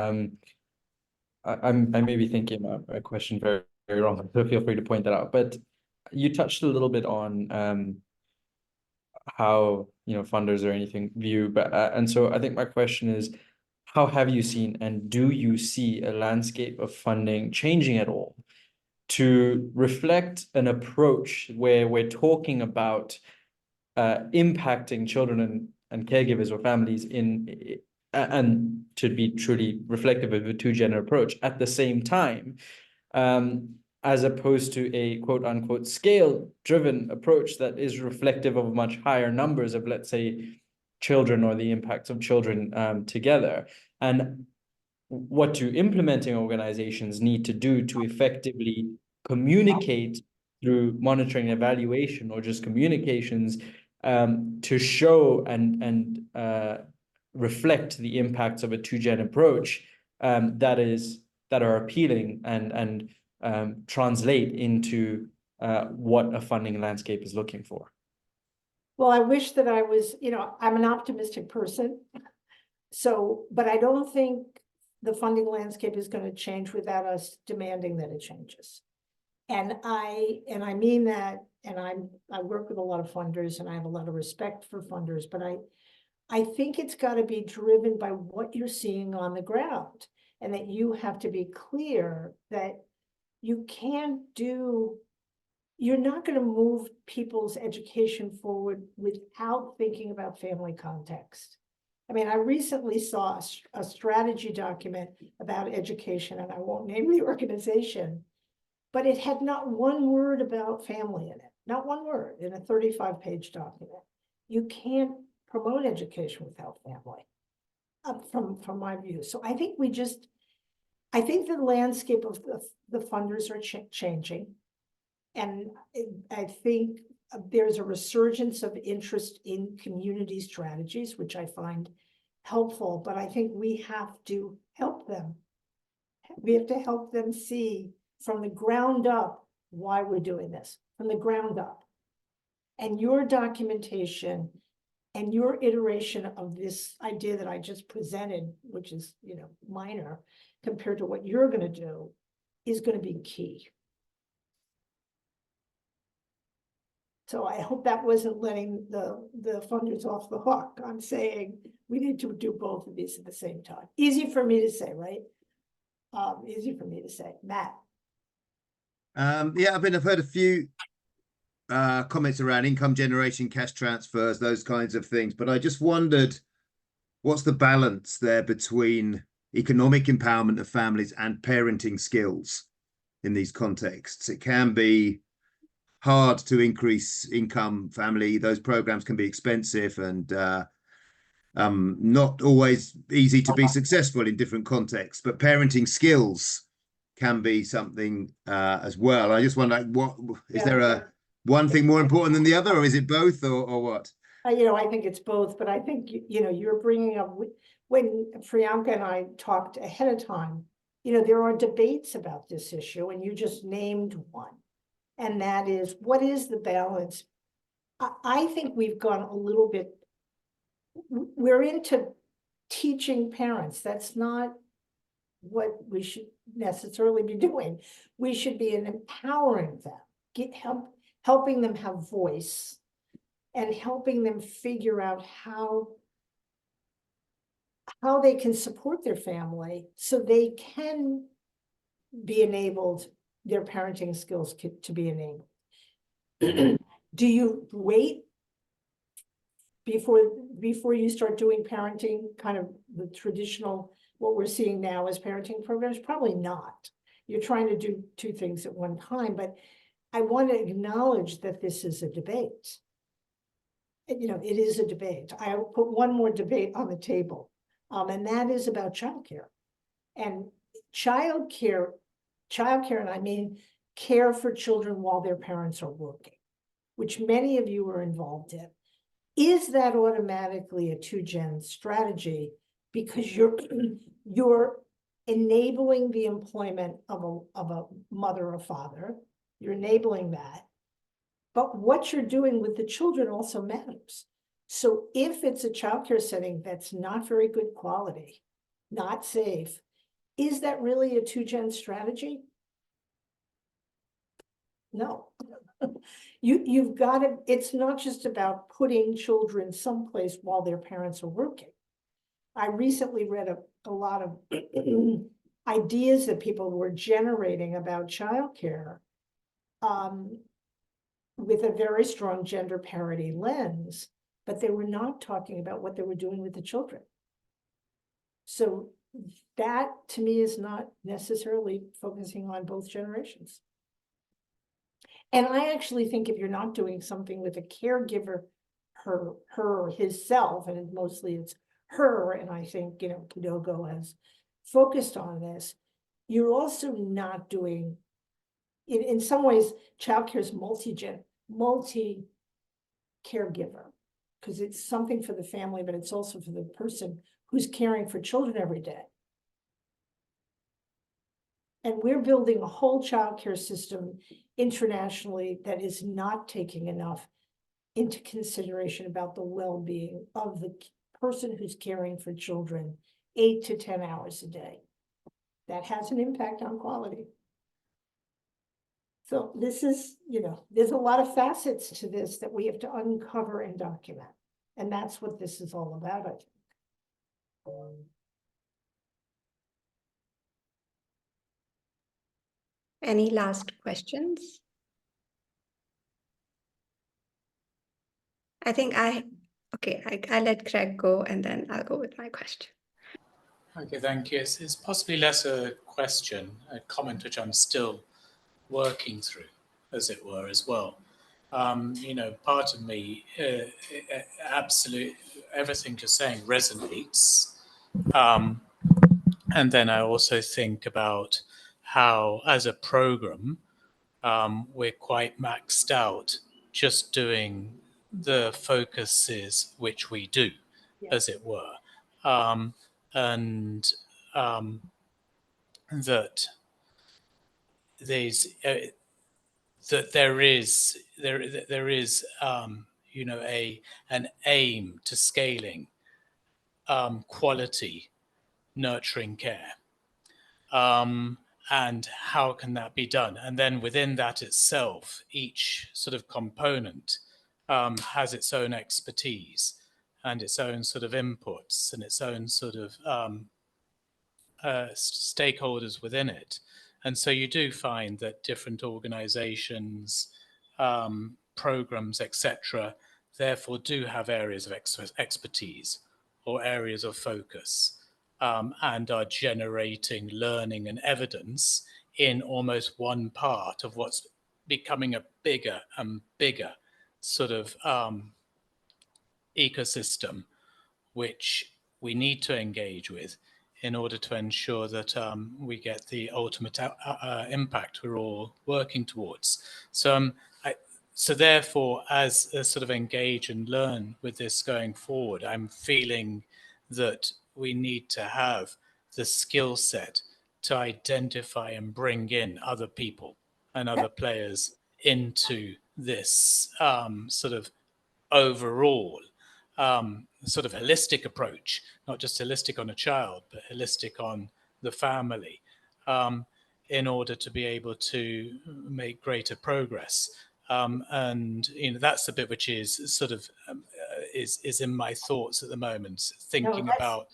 I may be thinking about a question very, very wrong, so feel free to point that out. But you touched a little bit on how funders or anything view, but and so I think my question is, how have you seen and do you see a landscape of funding changing at all to reflect an approach where we're talking about impacting children and caregivers or families and to be truly reflective of a two-gender approach at the same time, as opposed to a quote unquote scale-driven approach that is reflective of much higher numbers of, let's say, children or the impacts of children together, and what do implementing organizations need to do to effectively communicate through monitoring and evaluation or just communications to show and reflect the impacts of a two-gen approach that are appealing and translate into what a funding landscape is looking for. Well, I wish that I was, I'm an optimistic person. So, but I don't think the funding landscape is going to change without us demanding that it changes. And I mean that, and I work with a lot of funders and I have a lot of respect for funders, but I think it's got to be driven by what you're seeing on the ground, and that you have to be clear that you can't you're not going to move people's education forward without thinking about family context. I mean, I recently saw a strategy document about education, and I won't name the organization, but it had not one word about family in it, not one word in a 35-page document. You can't promote education without family, from my view. So I think I think the landscape of the funders are changing. And I think there's a resurgence of interest in community strategies, which I find helpful, but I think we have to help them. We have to help them see from the ground up why we're doing this, from the ground up. And your documentation and your iteration of this idea that I just presented, which is, minor compared to what you're going to do, is going to be key. So I hope that wasn't letting the funders off the hook. I'm saying we need to do both of these at the same time. Easy for me to say, right? Easy for me to say. Matt. Yeah, I've heard a few comments around income generation, cash transfers, those kinds of things. But I just wondered, what's the balance there between economic empowerment of families and parenting skills in these contexts? It can be hard to increase income family. Those programs can be expensive and not always easy to be successful in different contexts, but parenting skills can be something as well. I just wonder, what is there one thing more important than the other, or is it both, or what? You know, I think it's both, but I think, you know, you're bringing up, when Priyanka and I talked ahead of time, you know, there are debates about this issue, and you just named one. And that is, what is the balance? I think we've gone a little bit, we're into teaching parents. That's not what we should necessarily be doing. We should be empowering them, helping them have voice, and helping them figure out how they can support their family so they can be enabled, their parenting skills to be enabled. Do you wait before you start doing parenting, kind of the traditional, what we're seeing now as parenting programs? Probably not. You're trying to do two things at one time, but I want to acknowledge that this is a debate. You know, it is a debate. I will put one more debate on the table, and that is about childcare. And childcare, and I mean care for children while their parents are working, which many of you are involved in. Is that automatically a 2-gen strategy? Because you're enabling the employment of a mother or father. You're enabling that. But what you're doing with the children also matters. So if it's a childcare setting that's not very good quality, not safe, is that really a 2-gen strategy? No. You've got to, it's not just about putting children someplace while their parents are working. I recently read a lot of ideas that people were generating about childcare, with a very strong gender parity lens, but they were not talking about what they were doing with the children. So that, to me, is not necessarily focusing on both generations. And I actually think if you're not doing something with a caregiver, her or himself, and mostly it's her, and I think, you know, Kidogo has focused on this, you're also not doing, in some ways, childcare is multi-caregiver, because it's something for the family, but it's also for the person who's caring for children every day. And we're building a whole childcare system internationally that is not taking enough into consideration about the well-being of the person who's caring for children 8 to 10 hours a day. That has an impact on quality. So this is, you know, there's a lot of facets to this that we have to uncover and document. And that's what this is all about, I think. Any last questions? I think I let Craig go, and then I'll go with my question. Okay, thank you. It's possibly less a question, a comment which I'm still working through, as it were, as well. You know, part of me, absolutely, everything you're saying resonates. And then I also think about how, as a program, we're quite maxed out just doing the focuses which we do, as it were. And that there is you know, an aim to scaling quality nurturing care, and how can that be done? And then within that itself, each sort of component has its own expertise and its own sort of inputs and its own sort of stakeholders within it. And so you do find that different organizations, programs, etc., therefore do have areas of expertise or areas of focus, and are generating learning and evidence in almost one part of what's becoming a bigger and bigger sort of ecosystem, which we need to engage with in order to ensure that we get the ultimate impact we're all working towards. So, so therefore, as a sort of engage and learn with this going forward, I'm feeling that we need to have the skill set to identify and bring in other people and other players into this sort of overall sort of holistic approach, not just holistic on a child, but holistic on the family, in order to be able to make greater progress. And that's the bit which is sort of is in my thoughts at the moment, thinking about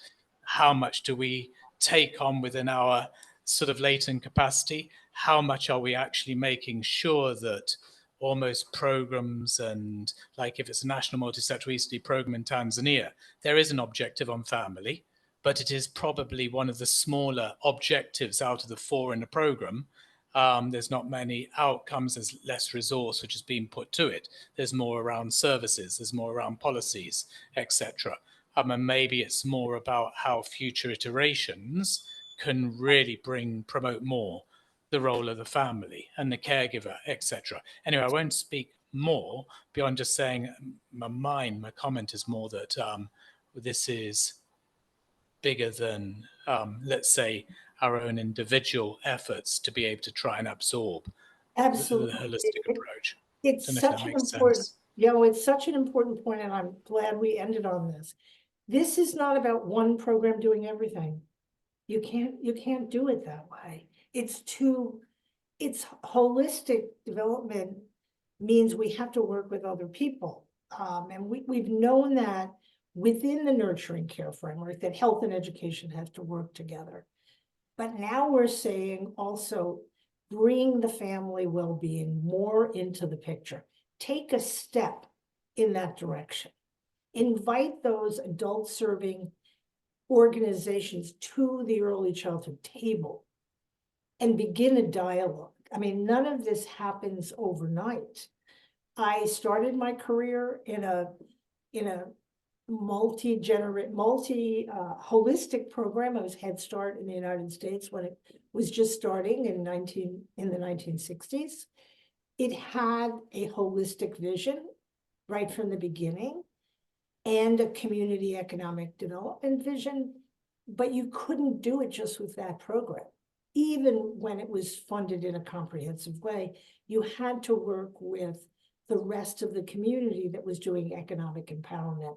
how much do we take on within our sort of latent capacity, how much are we actually making sure that almost programs, and like if it's a national multi-sector obesity program in Tanzania, there is an objective on family, but it is probably one of the smaller objectives out of the 4 in the program. There's not many outcomes, there's less resource which is being put to it. There's more around services, there's more around policies, etc. And maybe it's more about how future iterations can really promote more the role of the family and the caregiver, etc. Anyway, I won't speak more beyond just saying my comment is more that this is bigger than, let's say, our own individual efforts to be able to try and absorb Absolutely. the holistic approach. It's such an important, it's such an important point, and I'm glad we ended on this. This is not about one program doing everything. You can't do it that way. It's holistic development means we have to work with other people. And we've known that within the nurturing care framework, that health and education have to work together. But now we're saying also bring the family well-being more into the picture. Take a step in that direction. Invite those adult serving organizations to the early childhood table and begin a dialogue. I mean, none of this happens overnight. I started my career in a holistic program. I was Head Start in the United States when it was just starting in the 1960s. It had a holistic vision right from the beginning and a community economic development vision, but you couldn't do it just with that program. Even when it was funded in a comprehensive way, you had to work with the rest of the community that was doing economic empowerment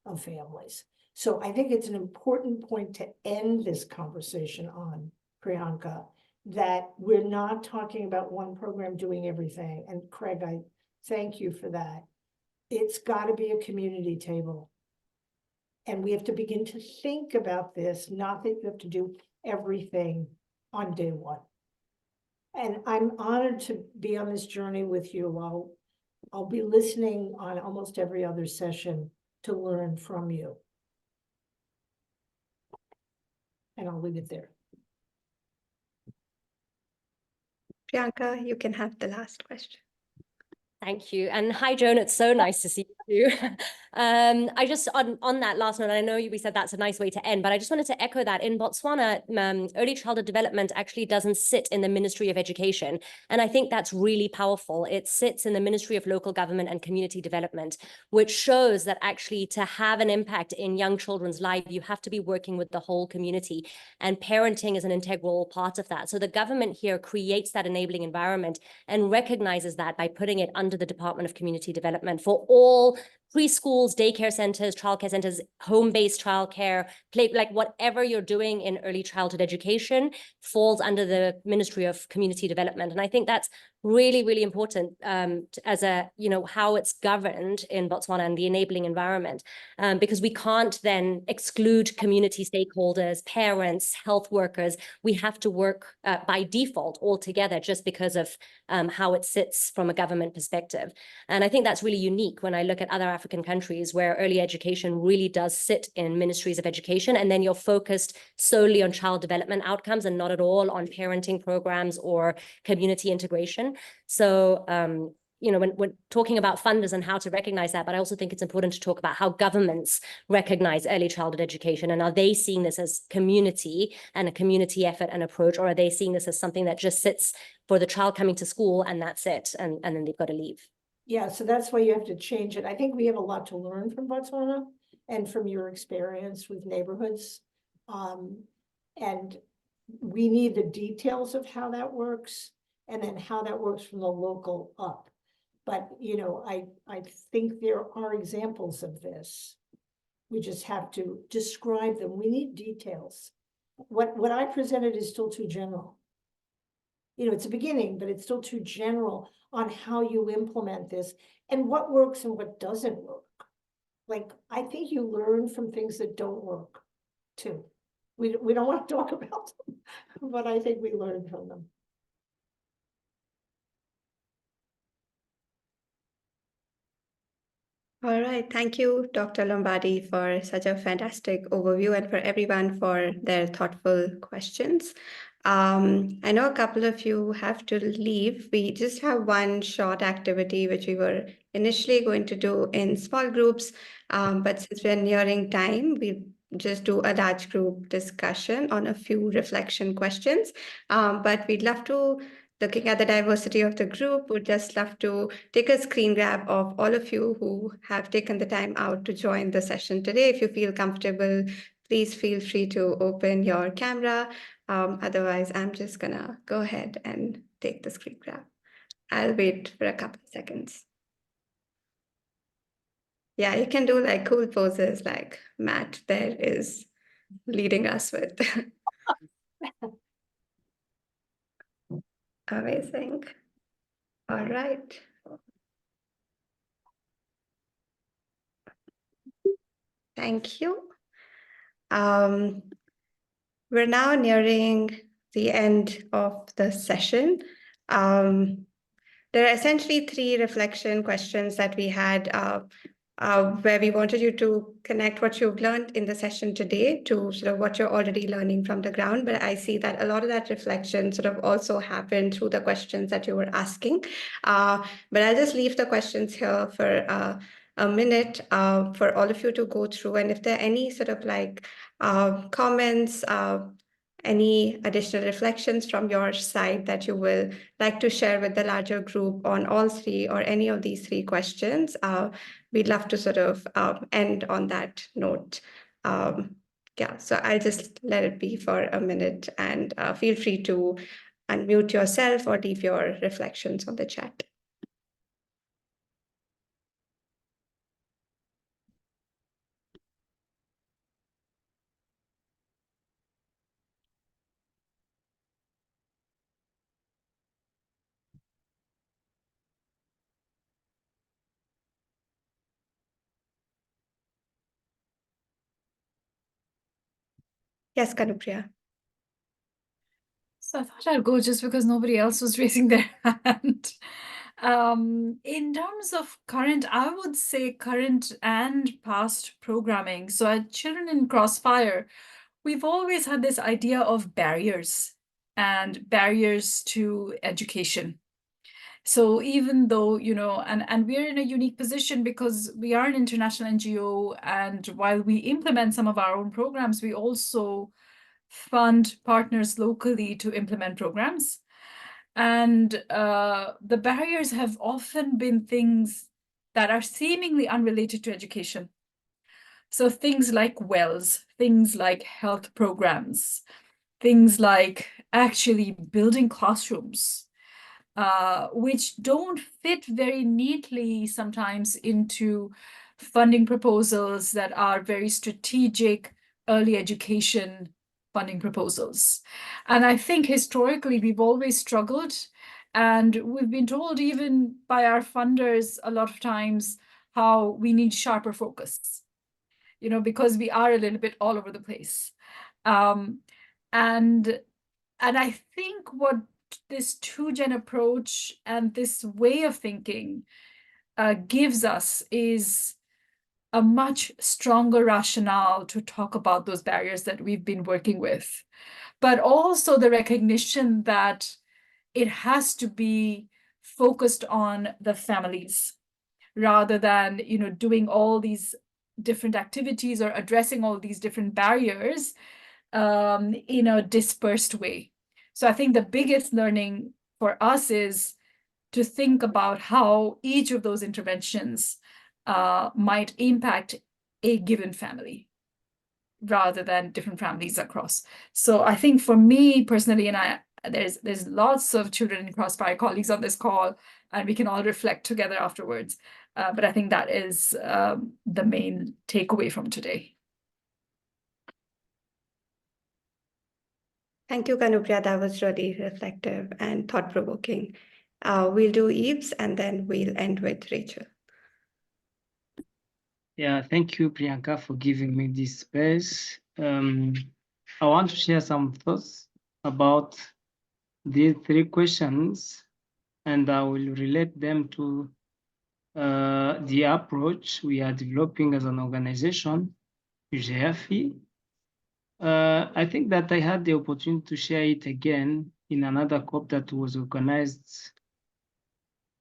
of families. So I think it's an important point to end this conversation on, Priyanka, that we're not talking about one program doing everything. And Craig, I thank you for that. It's got to be a community table. And we have to begin to think about this, not that you have to do everything on day one. And I'm honored to be on this journey with you. I'll be listening on almost every other session to learn from you. And I'll leave it there. Priyanka, you can have the last question. Thank you. And hi, Joan. It's so nice to see you. I just, on that last note, I know we said that's a nice way to end, but I just wanted to echo that in Botswana, early childhood development actually doesn't sit in the Ministry of Education. And I think that's really powerful. It sits in the Ministry of Local Government and Community Development, which shows that actually to have an impact in young children's life, you have to be working with the whole community. And parenting is an integral part of that. So the government here creates that enabling environment and recognizes that by putting it under the Department of Community Development for all preschools, daycare centers, childcare centers, home-based childcare, like whatever you're doing in early childhood education falls under the Ministry of Community Development. And I think that's really, really important as how it's governed in Botswana and the enabling environment, because we can't then exclude community stakeholders, parents, health workers. We have to work by default all together just because of how it sits from a government perspective. And I think that's really unique when I look at other African countries where early education really does sit in ministries of education, and then you're focused solely on child development outcomes and not at all on parenting programs or community integration. So, you know, when we're talking about funders and how to recognize that, but I also think it's important to talk about how governments recognize early childhood education, and are they seeing this as community and a community effort and approach, or are they seeing this as something that just sits for the child coming to school and that's it, and then they've got to leave? Yeah, so that's why you have to change it. I think we have a lot to learn from Botswana and from your experience with neighborhoods. And we need the details of how that works, and then how that works from the local up. But, you know, I think there are examples of this. We just have to describe them. We need details. What I presented is still too general. You know, it's a beginning, but it's still too general on how you implement this and what works and what doesn't work. Like, I think you learn from things that don't work too. We don't want to talk about them, but I think we learn from them. All right, thank you, Dr. Lombardi, for such a fantastic overview, and for everyone for their thoughtful questions. I know a couple of you have to leave. We just have one short activity which we were initially going to do in small groups, but since we're nearing time, we just do a large group discussion on a few reflection questions. But we'd love to, looking at the diversity of the group, would just love to take a screen grab of all of you who have taken the time out to join the session today. If you feel comfortable, please feel free to open your camera. Otherwise, I'm just gonna go ahead and take the screen grab. I'll wait for a couple of seconds. Yeah, you can do like cool poses like Matt there is leading us with. Amazing. All right. Thank you. We're now nearing the end of the session. There are essentially three reflection questions that we had where we wanted you to connect what you've learned in the session today to sort of what you're already learning from the ground. But I see that a lot of that reflection sort of also happened through the questions that you were asking. But I'll just leave the questions here for a minute for all of you to go through. And if there are any sort of like comments, any additional reflections from your side that you will like to share with the larger group on all three or any of these three questions, we'd love to sort of end on that note. Yeah, so I'll just let it be for a minute, and feel free to unmute yourself or leave your reflections on the chat. Yes, Kanupriya. So I thought I'd go just because nobody else was raising their hand. In terms of current, I would say current and past programming. So at Children in Crossfire, we've always had this idea of barriers and barriers to education. So even though, you know, and we're in a unique position because we are an international NGO, and while we implement some of our own programs, we also fund partners locally to implement programs. And the barriers have often been things that are seemingly unrelated to education. So things like wells, things like health programs, things like actually building classrooms, which don't fit very neatly sometimes into funding proposals that are very strategic early education funding proposals. And I think historically we've always struggled, and we've been told even by our funders a lot of times how we need sharper focus, you know, because we are a little bit all over the place. And I think what this 2-gen approach and this way of thinking gives us is a much stronger rationale to talk about those barriers that we've been working with, but also the recognition that it has to be focused on the families rather than, you know, doing all these different activities or addressing all these different barriers in a dispersed way. So I think the biggest learning for us is to think about how each of those interventions might impact a given family rather than different families across. So I think for me personally, and there's lots of Children in Crossfire colleagues on this call, and we can all reflect together afterwards. But I think that is the main takeaway from today. Thank you, Kanupriya. That was really reflective and thought-provoking. We'll do Eves and then we'll end with Rachel. Yeah, thank you, Priyanka, for giving me this space. I want to share some thoughts about these 3 questions, and I will relate them to the approach we are developing as an organization, UGFI. I think that I had the opportunity to share it again in another COP that was organized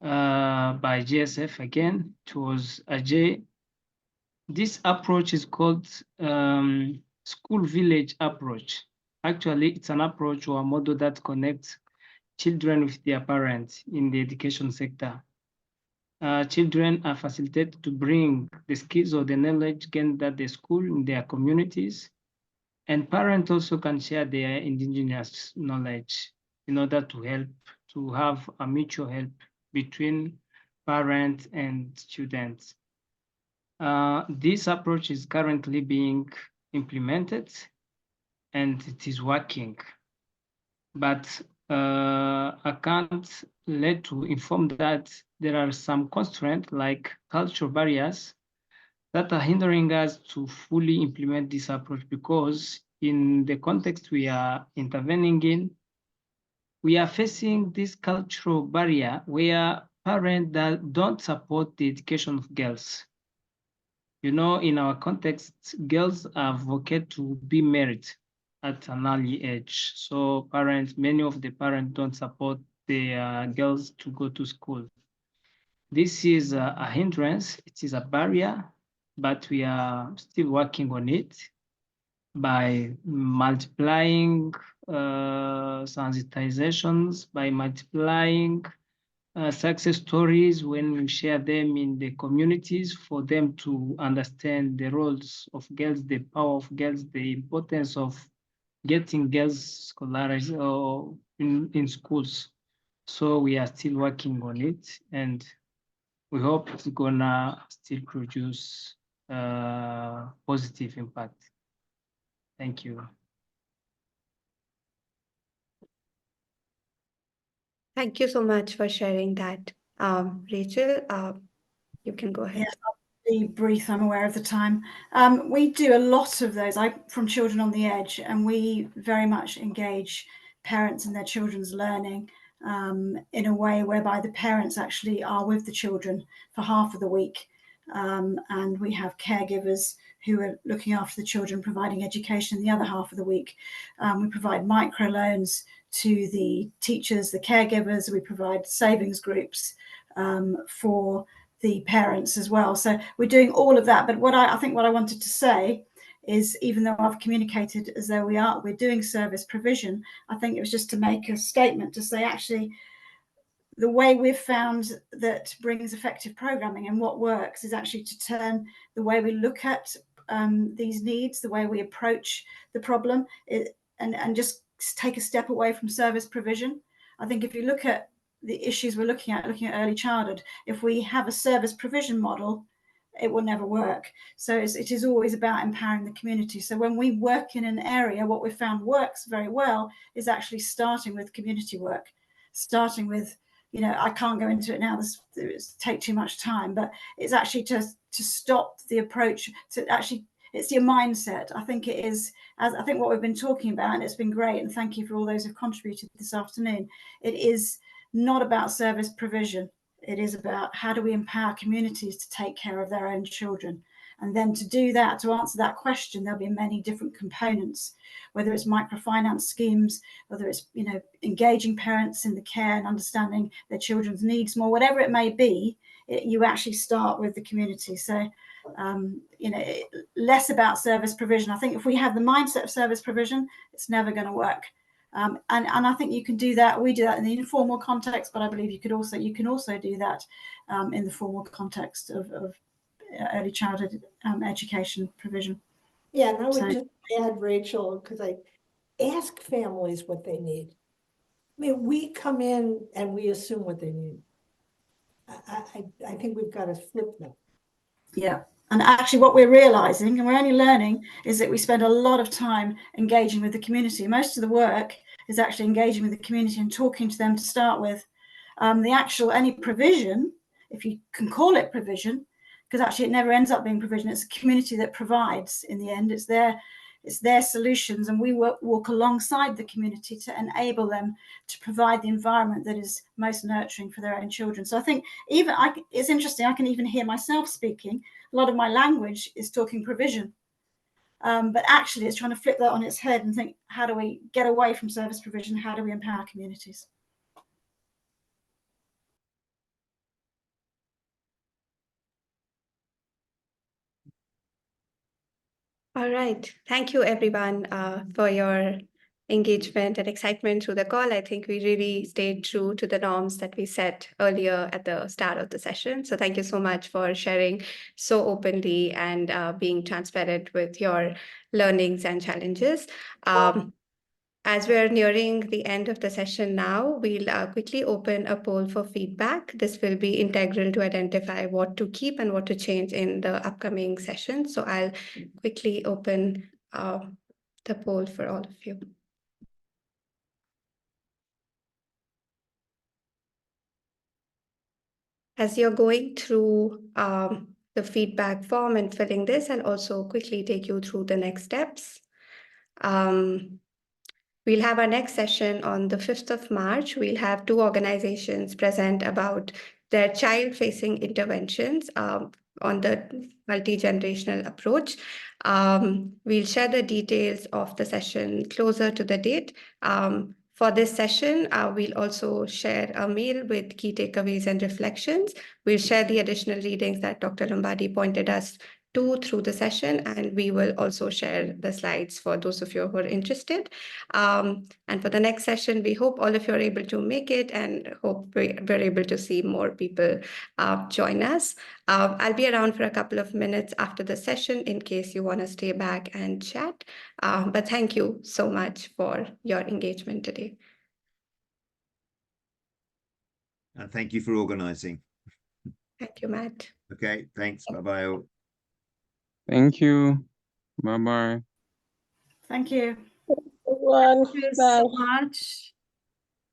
by GSF again. It was Ajay. This approach is called school village approach. Actually, it's an approach or a model that connects children with their parents in the education sector. Children are facilitated to bring the skills or the knowledge gained at the school in their communities. And parents also can share their indigenous knowledge in order to help to have a mutual help between parents and students. This approach is currently being implemented and it is working, but I can't let to inform that there are some constraints like cultural barriers that are hindering us to fully implement this approach, because in the context we are intervening in, we are facing this cultural barrier where parents that don't support the education of girls. You know, in our context, girls are vocated to be married at an early age. So many of the parents don't support their girls to go to school. This is a hindrance, it is a barrier, but we are still working on it by multiplying sensitizations, by multiplying success stories when we share them in the communities for them to understand the roles of girls, the power of girls, the importance of getting girls scholarized in schools. So we are still working on it, and we hope it's gonna still produce positive impact. Thank you. Thank you so much for sharing that. Rachel, you can go ahead. Yes, I'll be brief. I'm aware of the time. We do a lot of those from Children on the Edge, and we very much engage parents and their children's learning in a way whereby the parents actually are with the children for half of the week. And we have caregivers who are looking after the children, providing education the other half of the week. We provide microloans to the teachers, the caregivers. We provide savings groups for the parents as well. So we're doing all of that. But I think what I wanted to say is, even though I've communicated as though we're doing service provision, I think it was just to make a statement to say, actually, the way we've found that brings effective programming and what works is actually to turn the way we look at these needs, the way we approach the problem, and just take a step away from service provision. I think if you look at the issues we're looking at early childhood, if we have a service provision model, it will never work. So it is always about empowering the community. So when we work in an area, what we found works very well is actually starting with community work, starting with, I can't go into it now, this take too much time, but it's actually to stop the approach to actually, it's your mindset. I think it is, I think what we've been talking about, and it's been great, and thank you for all those who've contributed this afternoon. It is not about service provision. It is about how do we empower communities to take care of their own children. And then to do that, to answer that question, there'll be many different components, whether it's microfinance schemes, whether it's, you know, engaging parents in the care and understanding their children's needs more, whatever it may be, you actually start with the community. So, you know, less about service provision. I think if we have the mindset of service provision, it's never going to work. And I think you can do that. We do that in the informal context, but I believe you can also do that in the formal context of early childhood education provision. Yeah, and I would just add, Rachel, because I ask families what they need. I mean, we come in and we assume what they need. I think we've got to flip them. Yeah. And actually what we're realizing, and we're only learning, is that we spend a lot of time engaging with the community. Most of the work is actually engaging with the community and talking to them to start with. Any provision, if you can call it provision, because actually it never ends up being provision, it's the community that provides in the end. It's their solutions, and we walk alongside the community to enable them to provide the environment that is most nurturing for their own children. So I think it's interesting, I can even hear myself speaking. A lot of my language is talking provision, but actually it's trying to flip that on its head and think, how do we get away from service provision? How do we empower communities? All right. Thank you, everyone, for your engagement and excitement through the call. I think we really stayed true to the norms that we set earlier at the start of the session. So thank you so much for sharing so openly and being transparent with your learnings and challenges. As we're nearing the end of the session now, we'll quickly open a poll for feedback. This will be integral to identify what to keep and what to change in the upcoming session. So I'll quickly open the poll for all of you. As you're going through the feedback form and filling this, I'll also quickly take you through the next steps. We'll have our next session on the 5th of March. We'll have 2 organizations present about their child-facing interventions on the multi-generational approach. We'll share the details of the session closer to the date. For this session, we'll also share a mail with key takeaways and reflections. We'll share the additional readings that Dr. Lombardi pointed us to through the session, and we will also share the slides for those of you who are interested. And for the next session, we hope all of you are able to make it and hope we're able to see more people join us. I'll be around for a couple of minutes after the session in case you want to stay back and chat. But thank you so much for your engagement today. And thank you for organizing. Thank you, Matt. Okay, thanks. Bye-bye all. Thank you. Bye-bye. Thank you. Thank you so much.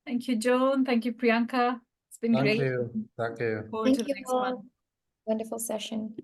Thank you, Joan. Thank you, Priyanka. It's been great. Thank you. Forward to the next one. Wonderful session.